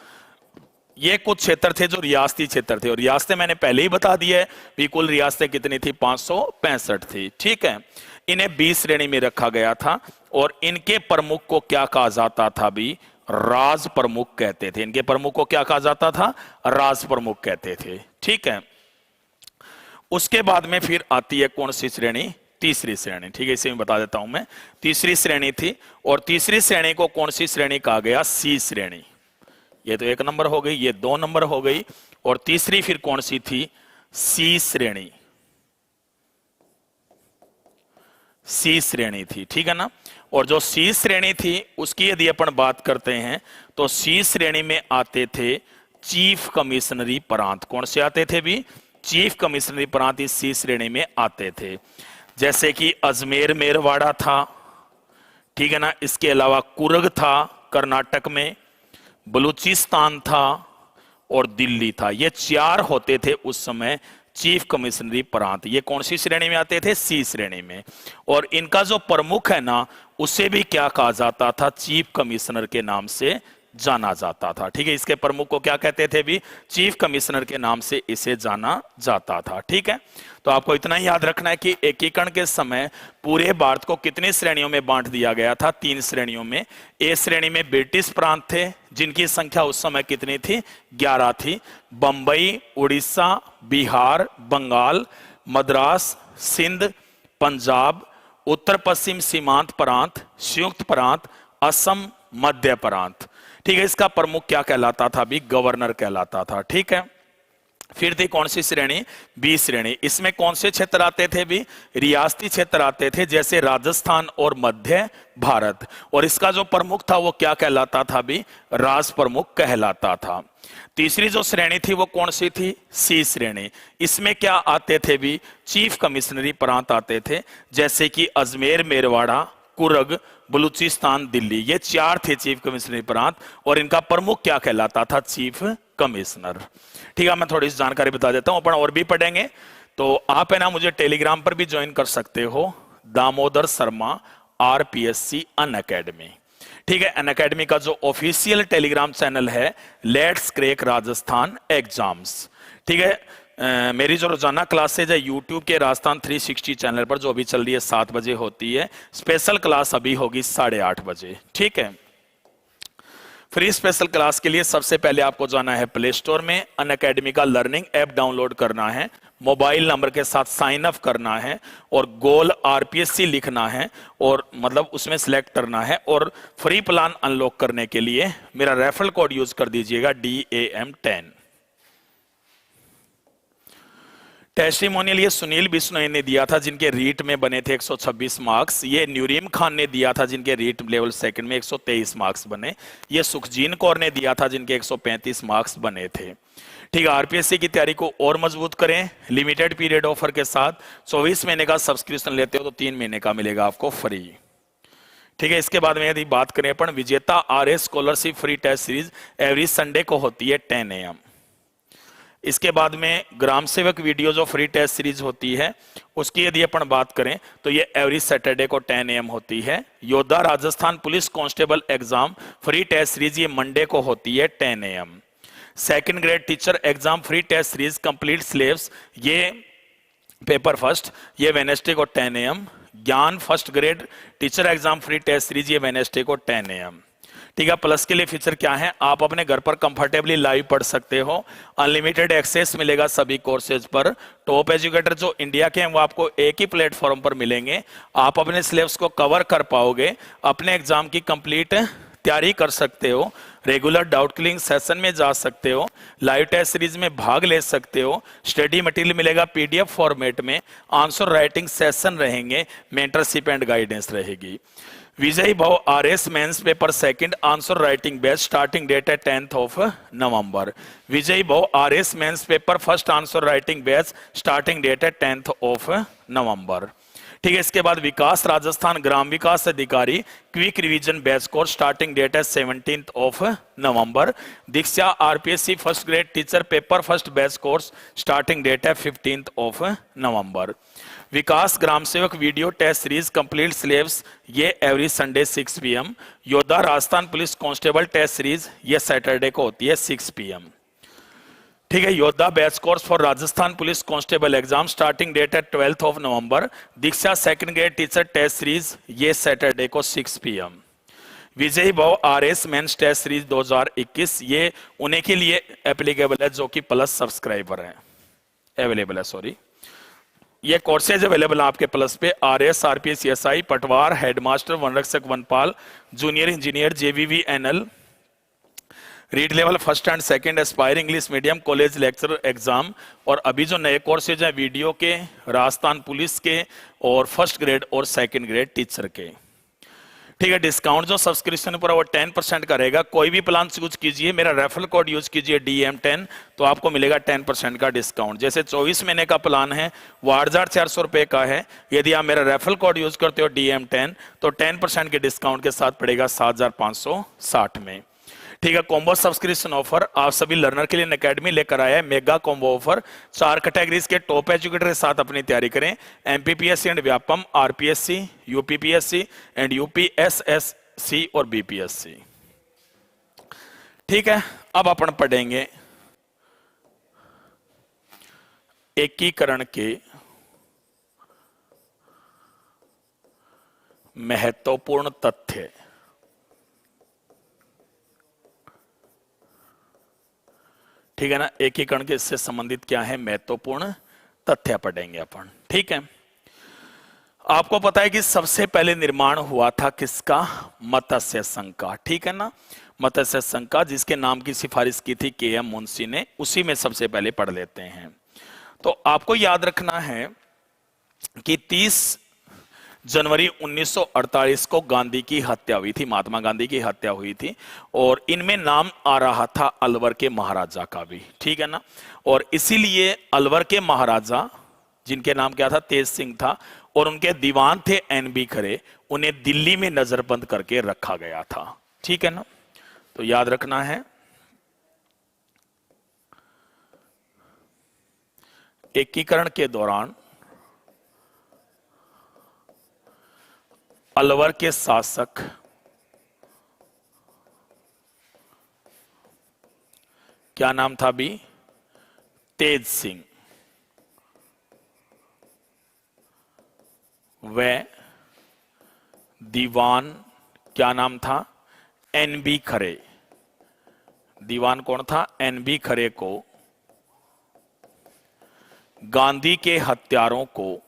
Speaker 1: ये कुछ क्षेत्र थे जो रियासती क्षेत्र थे। और रियासतें मैंने पहले ही बता दिया है भी कुल रियासतें कितनी थी? 565 थी। ठीक है। इन्हें बी श्रेणी में रखा गया था और इनके प्रमुख को क्या कहा जाता था भी? राज प्रमुख कहते थे। इनके प्रमुख को क्या कहा जाता था? राज प्रमुख कहते थे। ठीक है। उसके बाद में फिर आती है कौन सी श्रेणी? तीसरी श्रेणी। ठीक है, इसे मैं बता देता हूं मैं। तीसरी श्रेणी थी और तीसरी श्रेणी को कौन सी श्रेणी कहा गया? सी श्रेणी। ये तो 1 नंबर हो गई, ये 2 नंबर हो गई। और तीसरी फिर कौन सी थी? सी श्रेणी। सी श्रेणी थी। ठीक है ना। और जो सी श्रेणी थी उसकी यदि अपन बात करते हैं तो सी श्रेणी में आते थे चीफ कमिश्नरी प्रांत। कौन से आते थे भी? चीफ कमिश्नरी प्रांत इस सी श्रेणी में आते थे। जैसे कि अजमेर मेरवाड़ा था, ठीक है ना। इसके अलावा कुर्ग था कर्नाटक में, बलूचिस्तान था और दिल्ली था। ये 4 होते थे उस समय चीफ कमिश्नरी प्रांत। ये कौन सी श्रेणी में आते थे? सी श्रेणी में। और इनका जो प्रमुख है ना उसे भी क्या कहा जाता था? चीफ कमिश्नर के नाम से जाना जाता था। ठीक है। इसके प्रमुख को क्या कहते थे भी? चीफ कमिश्नर के नाम से इसे जाना जाता था। ठीक है। तो आपको इतना ही याद रखना है कि एकीकरण के समय पूरे भारत को कितनी श्रेणियों में बांट दिया गया था? 3 श्रेणियों में। ए श्रेणी में ब्रिटिश प्रांत थे जिनकी संख्या उस समय कितनी थी? 11 थी। बंबई, उड़ीसा, बिहार, बंगाल, मद्रास, सिंध, पंजाब, उत्तर पश्चिम सीमांत प्रांत, संयुक्त प्रांत, असम, मध्य प्रांत। ठीक है। इसका प्रमुख क्या कहलाता था भी? गवर्नर कहलाता था। ठीक है। फिर थी कौन सी श्रेणी? बी श्रेणी। इसमें कौन से क्षेत्र आते थे भी? रियासती क्षेत्र आते थे जैसे राजस्थान और मध्य भारत। और इसका जो प्रमुख था वो क्या कहलाता था भी? राज प्रमुख कहलाता था। तीसरी जो श्रेणी थी वो कौन सी थी? सी श्रेणी। इसमें क्या आते थे भी? चीफ कमिश्नरी प्रांत आते थे जैसे कि अजमेर मेरवाड़ा, कुर्ग, बलूचिस्तान, दिल्ली। ये 4 थे चीफ कमिश्नरी प्रांत और इनका प्रमुख क्या कहलाता था? Chief commissioner. ठीक है, मैं थोड़ी सी जानकारी बता देता हूं, अपन और भी पढ़ेंगे। तो आप है ना मुझे टेलीग्राम पर भी ज्वाइन कर सकते हो, दामोदर शर्मा आरपीएससी अनअकैडमी। ठीक है, अनअकैडमी का जो ऑफिशियल टेलीग्राम चैनल है, लेट्स क्रैक राजस्थान एग्जाम्स। ठीक है, मेरी जो रोजाना क्लासेज है यूट्यूब के राजस्थान 360 चैनल पर, जो अभी चल रही है 7 बजे होती है। स्पेशल क्लास अभी होगी 8:30 बजे। ठीक है, फ्री स्पेशल क्लास के लिए सबसे पहले आपको जाना है प्ले स्टोर में, अनअकैडमी का लर्निंग ऐप डाउनलोड करना है, मोबाइल नंबर के साथ साइन अप करना है और गोल आरपीएससी लिखना है और मतलब उसमें सिलेक्ट करना है। और फ्री प्लान अनलॉक करने के लिए मेरा रेफरल कोड यूज कर दीजिएगा DAM10। टेस्टिमोनियल ये सुनील बिश्नोई ने दिया था, जिनके रीट में बने थे 126 मार्क्स। ये न्यूरीम खान ने दिया था, जिनके रीट लेवल सेकंड में 123 मार्क्स बने। ये सुखजीन कौर ने दिया था, जिनके 135 मार्क्स बने थे। ठीक है, आरपीएससी की तैयारी को और मजबूत करें लिमिटेड पीरियड ऑफर के साथ। 24 महीने का सब्सक्रिप्शन लेते हो तो 3 महीने का मिलेगा आपको फ्री। ठीक है, इसके बाद में यदि बात करें अपन Vijeta RAS scholarship free test series every Sunday को होती है 10 AM। इसके बाद में ग्राम सेवक वीडियो जो फ्री टेस्ट सीरीज होती है उसकी यदि अपन बात करें तो ये एवरी सैटरडे को 10 AM होती है। Yoddha Rajasthan police constable exam free test series ये मंडे को होती है 10 AM। Second grade teacher exam free test series complete syllabus ये पेपर फर्स्ट ये वेडनेसडे को 10 AM। Gyan first grade teacher exam free test series ये वेडनेसडे को 10 AM। ठीक है, प्लस के लिए फीचर क्या है, आप अपने घर पर कंफर्टेबली लाइव पढ़ सकते हो, अनलिमिटेड एक्सेस मिलेगा सभी कोर्सेज पर। टॉप एजुकेटर जो इंडिया के हैं वो आपको एक ही प्लेटफॉर्म पर मिलेंगे। आप अपने सिलेबस को कवर कर पाओगे, अपने एग्जाम की कंप्लीट तैयारी कर सकते हो, रेगुलर डाउट क्लियरिंग सेशन में जा सकते हो, लाइव टेस्ट सीरीज में भाग ले सकते हो, स्टडी मटेरियल मिलेगा PDF फॉर्मेट में, आंसर राइटिंग सेशन रहेंगे, मेंटरशिप एंड गाइडेंस रहेगी। Vijay Bhav RAS mains paper second answer writing batch starting date है 10th नवंबर। Vijay Bhav RAS mains paper first answer writing batch starting date है 10th नवंबर। ठीक है, इसके बाद विकास राजस्थान ग्राम विकास अधिकारी quick revision batch course starting date है 17th नवंबर। Diksha RPSC first grade teacher paper first batch course starting date है 15th नवंबर। विकास ग्राम सेवक video test series complete syllabus ये every Sunday 6 PM। Yoddha Rajasthan police constable test series ये सैटरडे को होती है 6 PM। ठीक है, Yoddha batch course for Rajasthan police constable exam starting date है 12th नवंबर। Diksha second grade teacher test series ये सैटरडे को 6 PM। विजय Bhav RAS mains test series 2021 ये उन्हीं के लिए एप्लीकेबल है जो कि प्लस सब्सक्राइबर है, अवेलेबल है, सॉरी। ये कोर्सेज अवेलेबल है आपके प्लस पे, आरएस आरपीएस एसआई पटवार हेडमास्टर वनरक्षक वनपाल junior engineer JVV NL read level first and second Aspire English medium college lecture exam. और अभी जो नए कोर्सेज हैं वीडियो के, राजस्थान पुलिस के और फर्स्ट ग्रेड और सेकंड ग्रेड टीचर के। ठीक है, डिस्काउंट जो सब्सक्रिप्शन पर वो 10% का रहेगा। कोई भी प्लान यूज कीजिए, मेरा रेफरल कोड यूज कीजिए DAM10 तो आपको मिलेगा 10% का डिस्काउंट। जैसे 24 महीने का प्लान है वो 8,400 रुपए का है, यदि आप मेरा रेफरल कोड यूज करते हो DAM10 तो 10% के डिस्काउंट के साथ पड़ेगा 7,560 में। ठीक है, कॉम्बो सब्सक्रिप्शन ऑफर आप सभी लर्नर के लिए अनअकैडमी लेकर आया है, मेगा कॉम्बो ऑफर। 4 कैटेगरीज के टॉप एजुकेटर के साथ अपनी तैयारी करें, MPPSC and Vyapam, RPSC, UPPSC and UPSSC और BPSC। ठीक है, अब अपन पढ़ेंगे एकीकरण के महत्वपूर्ण तथ्य। ठीक है ना, एकीकरण के इससे संबंधित क्या है महत्वपूर्ण तथ्य पढ़ेंगे अपन। ठीक है, आपको पता है कि सबसे पहले निर्माण हुआ था किसका, मत्स्य संघ का। ठीक है ना, मत्स्य संघ का जिसके नाम की सिफारिश की थी KM मुंशी ने, उसी में सबसे पहले पढ़ लेते हैं। तो आपको याद रखना है कि 30 जनवरी 1948 को गांधी की हत्या हुई थी, महात्मा गांधी की हत्या हुई थी और इनमें नाम आ रहा था अलवर के महाराजा का भी। ठीक है ना, और इसीलिए अलवर के महाराजा जिनके नाम क्या था, तेज सिंह था, और उनके दीवान थे NB खरे, उन्हें दिल्ली में नजरबंद करके रखा गया था। ठीक है ना, तो याद रखना है। एकीकरण के दौरान अलवर के शासक क्या नाम था भी? तेज सिंह। वह दीवान क्या नाम था? एनबी खरे। दीवान कौन था? एनबी खरे को गांधी के हत्यारों को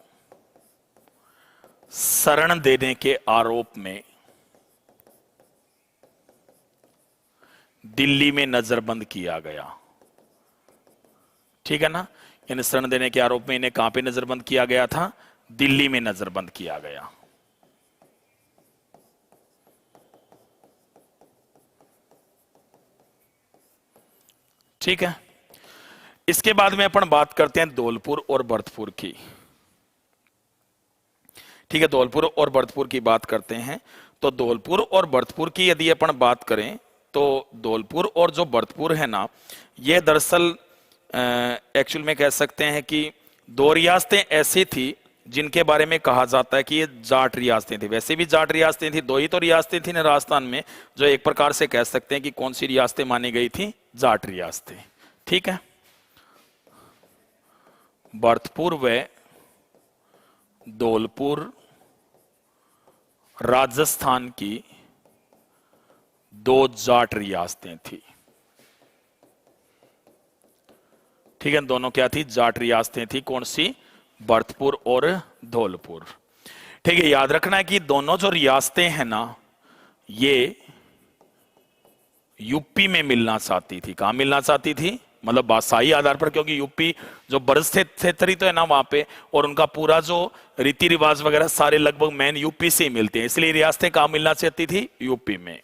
Speaker 1: शरण देने के आरोप में दिल्ली में नजरबंद किया गया। ठीक है ना? यानी शरण देने के आरोप में इन्हें कहां पे नजरबंद किया गया था? दिल्ली में नजरबंद किया गया। ठीक है। इसके बाद में अपन बात करते हैं धौलपुर और भरतपुर की। ठीक है, धौलपुर और भरतपुर की बात करते हैं। तो धौलपुर और भरतपुर की यदि अपन बात करें तो धौलपुर और जो भरतपुर है ना, ये दरअसल एक्चुअल में कह सकते हैं कि दो रियासतें ऐसी थी जिनके बारे में कहा जाता है कि ये जाट रियासतें थी। वैसे भी जाट रियासतें थी, दो ही तो रियासतें थी ना राजस्थान में, जो एक प्रकार से कह सकते हैं कि कौन सी रियासतें मानी गई थी? जाट रियासतें। ठीक है। भरतपुर व धौलपुर राजस्थान की दो जाट रियासतें थी। ठीक है, दोनों क्या थी? जाट रियासतें थी। कौन सी? भरतपुर और धौलपुर। ठीक है, याद रखना है कि दोनों जो रियासतें हैं ना, ये यूपी में मिलना चाहती थी। कहां मिलना चाहती थी? मतलब भाषाई आधार पर, क्योंकि यूपी जो बरस क्षेत्र तो है ना वहां पे, और उनका पूरा जो रीति रिवाज वगैरह सारे लगभग मेन यूपी से ही मिलते हैं, इसलिए रियासतें कहां मिलना चाहती थी? यूपी में।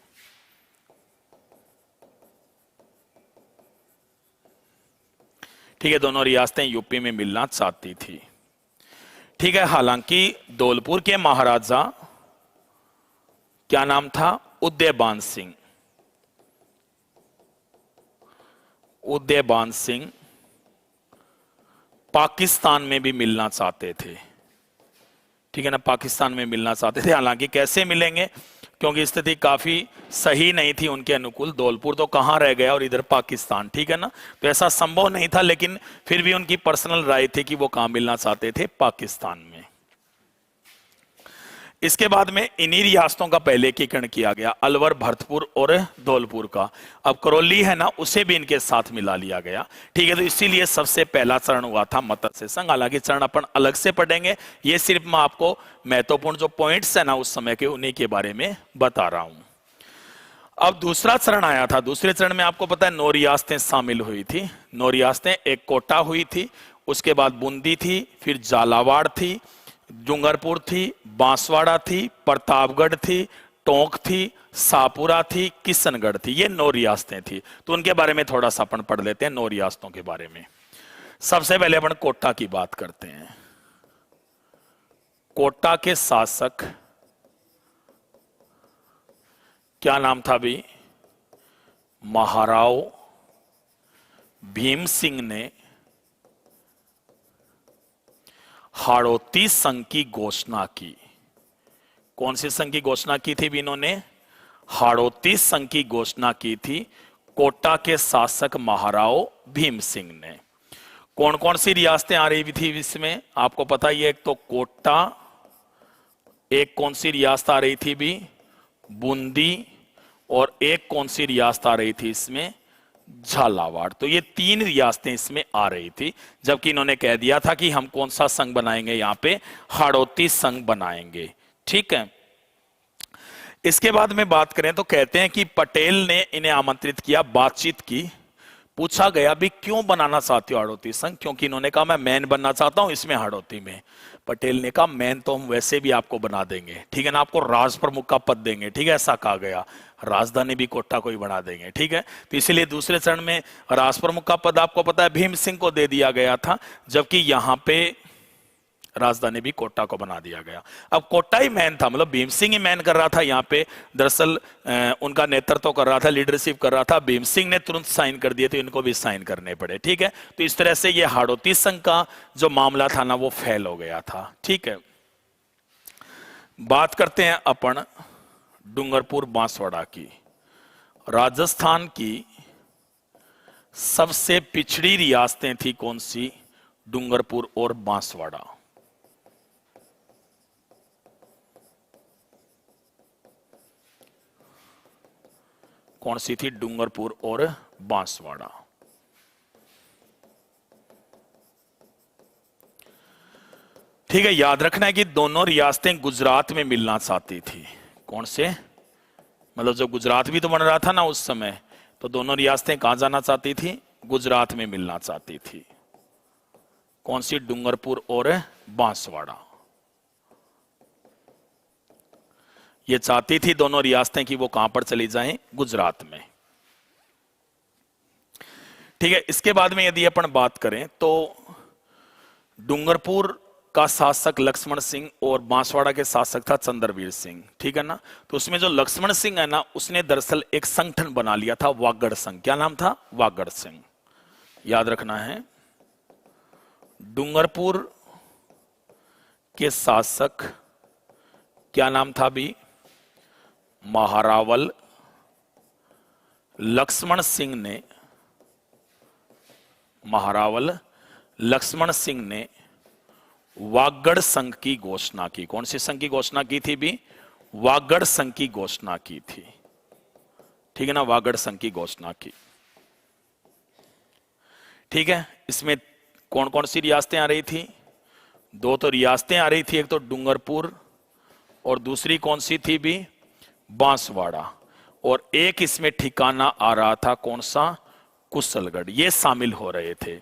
Speaker 1: ठीक है, दोनों रियासतें यूपी में मिलना चाहती थी। ठीक है, हालांकि धौलपुर के महाराजा क्या नाम था? उदयबान सिंह। उदयबान सिंह पाकिस्तान में भी मिलना चाहते थे। ठीक है ना, पाकिस्तान में मिलना चाहते थे। हालांकि कैसे मिलेंगे, क्योंकि स्थिति काफी सही नहीं थी उनके अनुकूल। धौलपुर तो कहां रह गया और इधर पाकिस्तान। ठीक है ना, तो ऐसा संभव नहीं था, लेकिन फिर भी उनकी पर्सनल राय थी कि वो कहां मिलना चाहते थे? पाकिस्तान में। इसके बाद में इन्हीं रियासतों का पहले एकीकरण किया गया, अलवर, भरतपुर और धौलपुर का। अब करौली है ना, उसे भी इनके साथ मिला लिया गया। ठीक है, तो इसीलिए सबसे पहला चरण हुआ था मत्स्य संघ। हालांकि चरण अपन अलग से पढ़ेंगे, ये सिर्फ मैं आपको महत्वपूर्ण जो पॉइंट्स है ना उस समय के, उन्हीं के बारे में बता रहा हूं। अब दूसरा चरण आया था। दूसरे चरण में आपको पता है 9 रियासतें शामिल हुई थी। 9 रियासतें, एक कोटा हुई थी, उसके बाद बूंदी थी, फिर झालावाड़ थी, डूंगरपुर थी, बांसवाड़ा थी, प्रतापगढ़ थी, टोंक थी, सापुरा थी, किशनगढ़ थी। ये 9 रियासतें थी। तो उनके बारे में थोड़ा सा अपन पढ़ लेते हैं, 9 रियासतों के बारे में। सबसे पहले अपन कोटा की बात करते हैं। कोटा के शासक क्या नाम था भी? महाराव भीम सिंह ने हाड़ौती संघ की घोषणा की। कौन से संघ की घोषणा की थी भी इन्होंने? हाड़ौती संघ की घोषणा की थी कोटा के शासक महाराव भीम सिंह ने। कौन कौन सी रियासतें आ रही थी इसमें आपको पता ही है? एक तो कोटा, एक कौन सी रियासत आ रही थी भी? बूंदी, और एक कौन सी रियासत आ रही थी इसमें? झालावाड़। तो ये 3 रियासतें इसमें आ रही थी, जबकि इन्होंने कह दिया था कि हम कौन सा संघ बनाएंगे? यहां पे हाड़ौती संघ बनाएंगे। ठीक है, इसके बाद में बात करें तो कहते हैं कि पटेल ने इन्हें आमंत्रित किया, बातचीत की। पूछा गया भी क्यों बनाना चाहते हो हाड़ौती संघ? क्योंकि इन्होंने कहा मैं मैन बनना चाहता हूं इसमें हाड़ौती में। पटेल ने कहा मैन तो हम वैसे भी आपको बना देंगे, ठीक है ना, आपको राज प्रमुख का पद देंगे। ठीक है, ऐसा कहा गया। राजधानी भी कोटा को ही बना देंगे। ठीक है, तो इसलिए दूसरे चरण में राज प्रमुख का पद आपको पता है भीम सिंह को दे दिया गया था, जबकि यहां पे राजधानी भी कोटा को बना दिया गया। अब कोटा ही मैन था, मतलब भीम सिंह ही मैन कर रहा था यहाँ पे, दरअसल उनका नेतृत्व कर रहा था, लीडरशिप कर रहा था। भीम सिंह ने तुरंत साइन कर दिए तो इनको भी साइन करने पड़े। ठीक है, तो इस तरह से ये हाड़ौती संघ का जो मामला था ना वो फेल हो गया था। ठीक है, बात करते हैं अपन डूंगरपुर बांसवाड़ा की। राजस्थान की सबसे पिछड़ी रियासतें थी कौन सी? डूंगरपुर और बांसवाड़ा। कौन सी थी? डूंगरपुर और बांसवाड़ा। ठीक है, याद रखना है कि दोनों रियासतें गुजरात में मिलना चाहती थी। कौन से? मतलब जो गुजरात भी तो बन रहा था ना उस समय, तो दोनों रियासतें कहां जाना चाहती थी? गुजरात में मिलना चाहती थी। कौन सी? डूंगरपुर और बांसवाड़ा। ये चाहती थी दोनों रियासतें कि वो कहां पर चली जाएं? गुजरात में। ठीक है, इसके बाद में यदि अपन बात करें तो डूंगरपुर का शासक लक्ष्मण सिंह और बांसवाड़ा के शासक था चंद्रवीर सिंह। ठीक है ना, तो उसमें जो लक्ष्मण सिंह है ना उसने दरअसल एक संगठन बना लिया था, वागड़ संघ। क्या नाम था? वागड़ संघ। याद रखना है, डूंगरपुर के शासक क्या नाम था भी? महारावल लक्ष्मण सिंह ने, महारावल लक्ष्मण सिंह ने वागड़ संघ की घोषणा की। कौन सी संघ की घोषणा की थी भी? वागड़ संघ की घोषणा की थी। ठीक है ना, वागड़ संघ की घोषणा की। ठीक है, इसमें कौन कौन सी रियासतें आ रही थी? दो तो रियासतें आ रही थी, एक तो डूंगरपुर और दूसरी कौन सी थी भी? बांसवाड़ा। और एक इसमें ठिकाना आ रहा था, कौन सा? कुशलगढ़। ये शामिल हो रहे थे।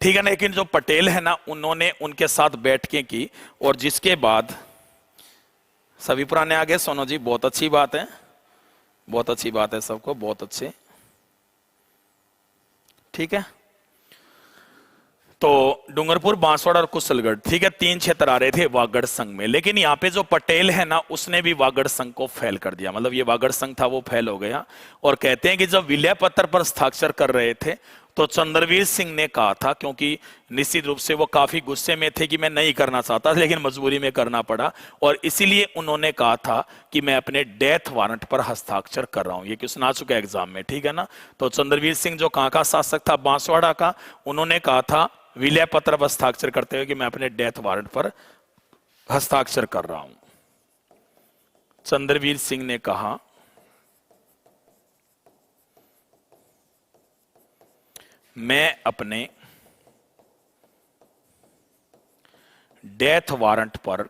Speaker 1: ठीक है ना, लेकिन जो पटेल है ना उन्होंने उनके साथ बैठकें की और जिसके बाद सभी पुराने आ गए। सोनू जी बहुत अच्छी बात है, बहुत अच्छी बात है, सबको बहुत अच्छे। ठीक है, तो डूंगरपुर, बांसवाड़ा और कुशलगढ़, ठीक है, 3 क्षेत्र आ रहे थे वागड़ संघ में। लेकिन यहाँ पे जो पटेल है ना उसने भी वागड़ संघ को फेल कर दिया, मतलब ये वागड़ संघ था वो फेल हो गया। और कहते हैं कि जब विलय पत्र पर हस्ताक्षर कर रहे थे तो चंद्रवीर सिंह ने कहा था, क्योंकि निश्चित रूप से वो काफी गुस्से में थे कि मैं नहीं करना चाहता लेकिन मजबूरी में करना पड़ा, और इसीलिए उन्होंने कहा था कि मैं अपने डेथ वारंट पर हस्ताक्षर कर रहा हूं। ये क्वेश्चन आ चुका है एग्जाम में। ठीक है ना, तो चंद्रवीर सिंह जो कहां का शासक था? बांसवाड़ा का। उन्होंने कहा था विलय पत्र पर हस्ताक्षर करते हुए कि मैं अपने डेथ वारंट पर हस्ताक्षर कर रहा हूं। चंद्रवीर सिंह ने कहा मैं अपने डेथ वारंट पर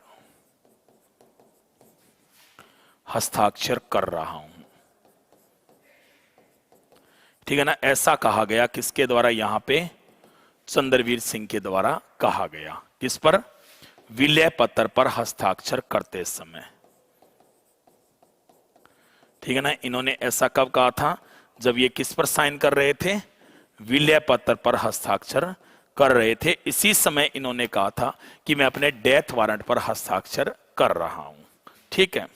Speaker 1: हस्ताक्षर कर रहा हूं। ठीक है ना, ऐसा कहा गया किसके द्वारा? यहां पे चंद्रवीर सिंह के द्वारा कहा गया। किस पर? विलय पत्र पर हस्ताक्षर करते समय। ठीक है ना, इन्होंने ऐसा कब कहा था? जब ये किस पर साइन कर रहे थे? विलय पत्र पर हस्ताक्षर कर रहे थे। इसी समय इन्होंने कहा था कि मैं अपने डेथ वारंट पर हस्ताक्षर कर रहा हूं। ठीक है,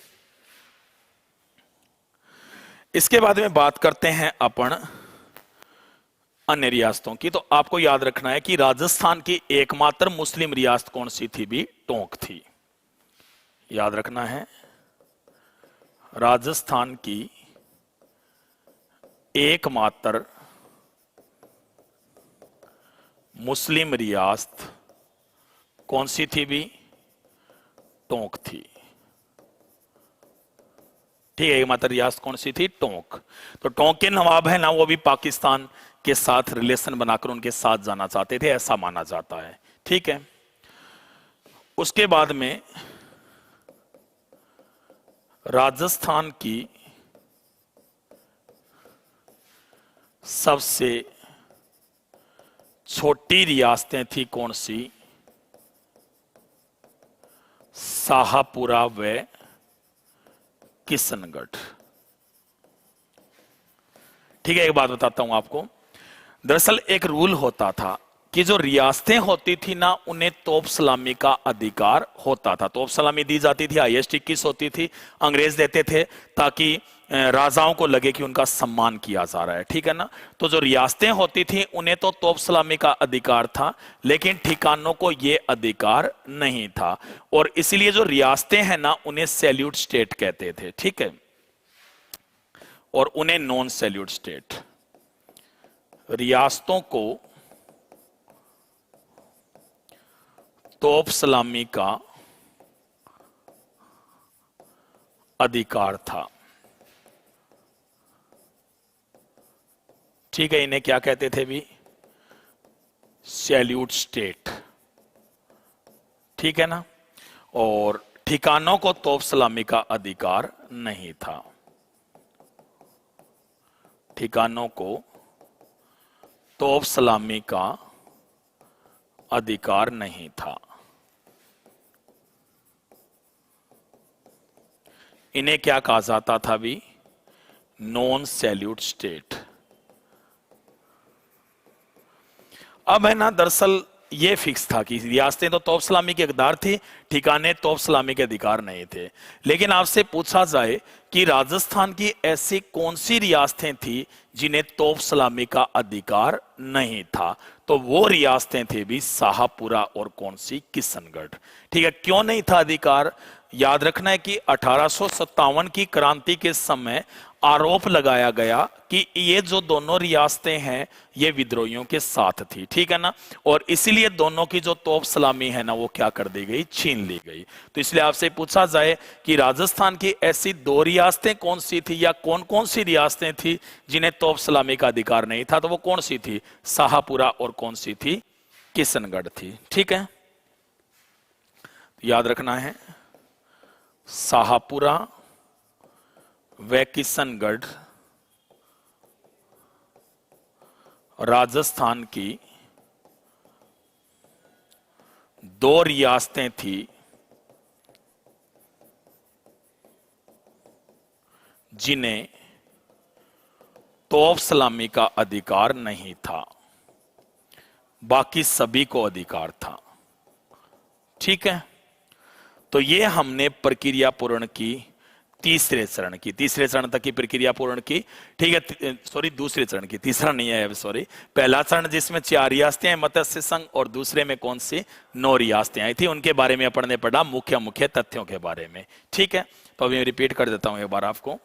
Speaker 1: इसके बाद में बात करते हैं अपन अन्य रियासतों की। तो आपको याद रखना है कि राजस्थान की एकमात्र मुस्लिम रियासत कौन सी थी भी? टोंक थी। याद रखना है, राजस्थान की एकमात्र मुस्लिम रियासत कौन सी थी भी? टोंक थी। ठीक है, एकमात्र रियासत कौन सी थी? टोंक। तो टोंक के नवाब है ना वो भी पाकिस्तान के साथ रिलेशन बनाकर उनके साथ जाना चाहते थे, ऐसा माना जाता है। ठीक है, उसके बाद में राजस्थान की सबसे छोटी रियासतें थी कौन सी? शाहपुरा व किशनगढ़। ठीक है, एक बात बताता हूं आपको। दरअसल एक रूल होता था कि जो रियासतें होती थी ना, उन्हें तोप सलामी का अधिकार होता था। तोप सलामी दी जाती थी, IS-21 होती थी, अंग्रेज देते थे ताकि राजाओं को लगे कि उनका सम्मान किया जा रहा है, ठीक है ना। तो जो रियासतें होती थी उन्हें तो तोप सलामी का अधिकार था, लेकिन ठिकानों को यह अधिकार नहीं था। और इसलिए जो रियासतें हैं ना, उन्हें सैल्यूट स्टेट कहते थे, ठीक है, और उन्हें नॉन सैल्यूट स्टेट। रियासतों को तोप सलामी का अधिकार था, ठीक है। इन्हें क्या कहते थे भी? सैल्यूट स्टेट, ठीक है ना। और ठिकानों को तोप सलामी का अधिकार नहीं था, ठिकानों को तोप सलामी का अधिकार नहीं था। इन्हें क्या कहा जाता था भी? Non salute state. अब है ना, दरअसल ये फिक्स था कि रियासतें तो तोप सलामी के हकदार थी, ठिकाने तोप सलामी के अधिकार नहीं थे। लेकिन आपसे पूछा जाए कि राजस्थान की ऐसी कौन सी रियासतें थी जिन्हें तोप सलामी का अधिकार नहीं था, तो वो रियासतें थी भी शाहपुरा और कौन सी? किशनगढ़, ठीक है। क्यों नहीं था अधिकार? याद रखना है कि 1857 की क्रांति के समय आरोप लगाया गया कि ये जो दोनों रियासतें हैं ये विद्रोहियों के साथ थी, ठीक है ना। और इसीलिए दोनों की जो तोप सलामी है ना, वो क्या कर दी गई? छीन ली गई। तो इसलिए आपसे पूछा जाए कि राजस्थान की ऐसी दो रियासतें कौन सी थी, या कौन कौन सी रियासतें थी जिन्हें तोप सलामी का अधिकार नहीं था, तो वो कौन सी थी? शाहपुरा और कौन सी थी? किशनगढ़ थी, ठीक है। याद रखना है, शाहपुरा व किशनगढ़ राजस्थान की दो रियासतें थी जिन्हें तोप सलामी का अधिकार नहीं था, बाकी सभी को अधिकार था, ठीक है। तो ये हमने प्रक्रिया पूर्ण की, तीसरे चरण तक की प्रक्रिया पूर्ण की, ठीक है। सॉरी, दूसरे चरण की, तीसरा नहीं है, सॉरी। पहला चरण जिसमें 4 रियासतें हैं, मत्स्य संघ, और दूसरे में कौन सी? 9 रियासतें आई थी। उनके बारे में अपन ने पढ़ा, मुख्य मुख्य तथ्यों के बारे में, ठीक है। तो अभी मैं रिपीट कर देता हूं एक बार आपको।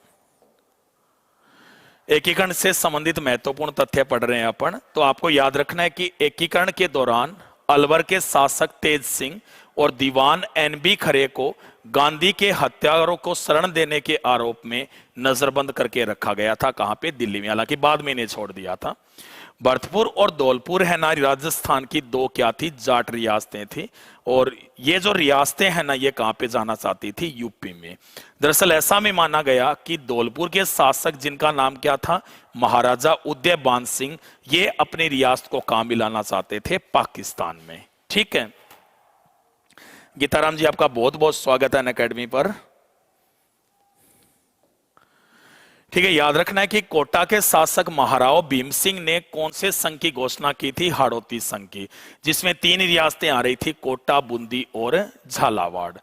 Speaker 1: एकीकरण से संबंधित महत्वपूर्ण तथ्य पढ़ रहे हैं अपन। तो आपको याद रखना है कि एकीकरण के दौरान अलवर के शासक तेज सिंह और दीवान NB खरे को गांधी के हत्यारों को शरण देने के आरोप में नजरबंद करके रखा गया था। कहां पे? दिल्ली में। हालांकि बाद में इन्हें छोड़ दिया था। भरतपुर और धौलपुर है ना, राजस्थान की दो क्या थी? जाट रियासतें थी। और ये जो रियासतें हैं ना, ये कहां पे जाना चाहती थी? यूपी में। दरअसल ऐसा में माना गया कि धौलपुर के शासक, जिनका नाम क्या था? महाराजा उदयबान सिंह, ये अपनी रियासत को कहां मिलाना चाहते थे? पाकिस्तान में, ठीक है। गीताराम जी, आपका बहुत बहुत स्वागत है अनअकैडमी पर, ठीक है। याद रखना है कि कोटा के शासक महाराव भीम सिंह ने कौन से संघ की घोषणा की थी? हाड़ौती संघ की, जिसमें 3 रियासतें आ रही थी, कोटा, बूंदी और झालावाड़।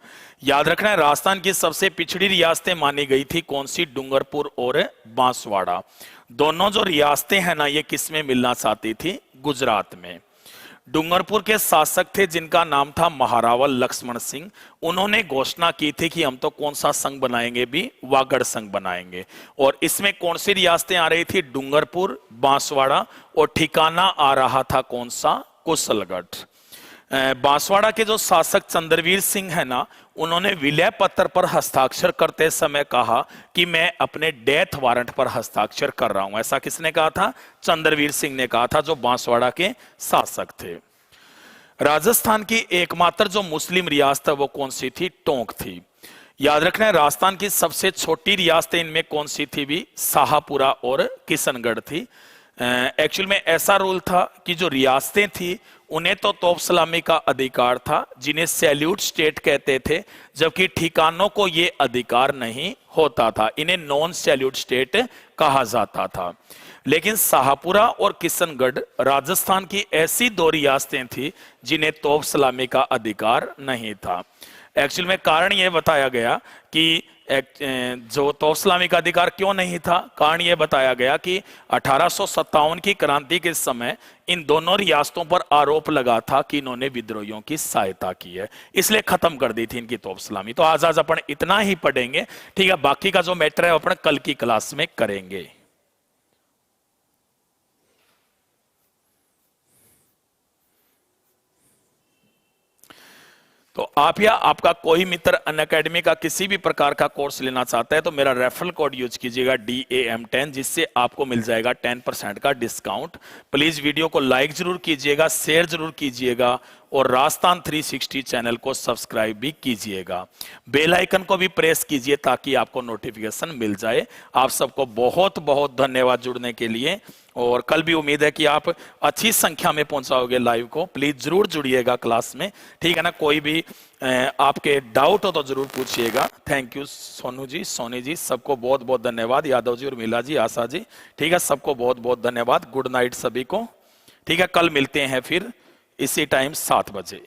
Speaker 1: याद रखना है, राजस्थान की सबसे पिछड़ी रियासतें मानी गई थी कौन सी? डूंगरपुर और बांसवाड़ा। दोनों जो रियासतें हैं ना, ये किस में मिलना चाहती थी? गुजरात में। डूंगरपुर के शासक थे जिनका नाम था महारावल लक्ष्मण सिंह। उन्होंने घोषणा की थी कि हम तो कौन सा संघ बनाएंगे भी? वागड़ संघ बनाएंगे। और इसमें कौन सी रियासतें आ रही थी? डूंगरपुर, बांसवाड़ा, और ठिकाना आ रहा था कौन सा? कुशलगढ़। बांसवाड़ा के जो शासक चंद्रवीर सिंह है ना, उन्होंने विलय पत्र पर हस्ताक्षर करते समय कहा कि मैं अपने डेथ वारंट पर हस्ताक्षर कर रहा हूं। ऐसा किसने कहा था? चंद्रवीर सिंह ने कहा था, जो बांसवाड़ा के शासक थे। राजस्थान की एकमात्र जो मुस्लिम रियासत है वो कौन सी थी? टोंक थी। याद रखना है, राजस्थान की सबसे छोटी रियासतें इनमें कौन सी थी भी? शाहपुरा और किशनगढ़ थी। एक्चुअल में ऐसा रूल था कि जो रियासतें थी उन्हें तो तोप सलामी का अधिकार था, जिन्हें सैल्यूट स्टेट कहते थे, जबकि ठिकानों को यह अधिकार नहीं होता था। इन्हें नॉन सैल्यूट स्टेट कहा जाता था। लेकिन शाहपुरा और किशनगढ़ राजस्थान की ऐसी दो रियासतें थी जिन्हें तोप सलामी का अधिकार नहीं था। एक्चुअल में कारण यह बताया गया कि जो तोप सलामी का अधिकार क्यों नहीं था, कारण यह बताया गया कि 1857 की क्रांति के समय इन दोनों रियासतों पर आरोप लगा था कि इन्होंने विद्रोहियों की सहायता की है, इसलिए खत्म कर दी थी इनकी तोप सलामी। तो आज अपन इतना ही पढ़ेंगे, ठीक है। बाकी का जो मैटर है अपन कल की क्लास में करेंगे। तो आप या आपका कोई मित्र अनअकैडमी का किसी भी प्रकार का कोर्स लेना चाहता है तो मेरा रेफरल कोड यूज कीजिएगा DAM10, जिससे आपको मिल जाएगा 10% का डिस्काउंट। प्लीज वीडियो को लाइक जरूर कीजिएगा, शेयर जरूर कीजिएगा और राजस्थान 360 चैनल को सब्सक्राइब भी कीजिएगा। बेल आइकन को भी प्रेस कीजिए ताकि आपको नोटिफिकेशन मिल जाए। आप सबको बहुत बहुत धन्यवाद जुड़ने के लिए, और कल भी उम्मीद है कि आप अच्छी संख्या में पहुंचाओगे लाइव को। प्लीज जरूर जुड़िएगा क्लास में, ठीक है ना। कोई भी आपके डाउट हो तो जरूर पूछिएगा। थैंक यू सोनू जी, सोनी जी, सबको बहुत बहुत धन्यवाद। यादव जी, उर्मिला जी, आशा जी, ठीक है, सबको बहुत बहुत धन्यवाद। गुड नाइट सभी को, ठीक है। कल मिलते हैं फिर इसी टाइम 7 बजे।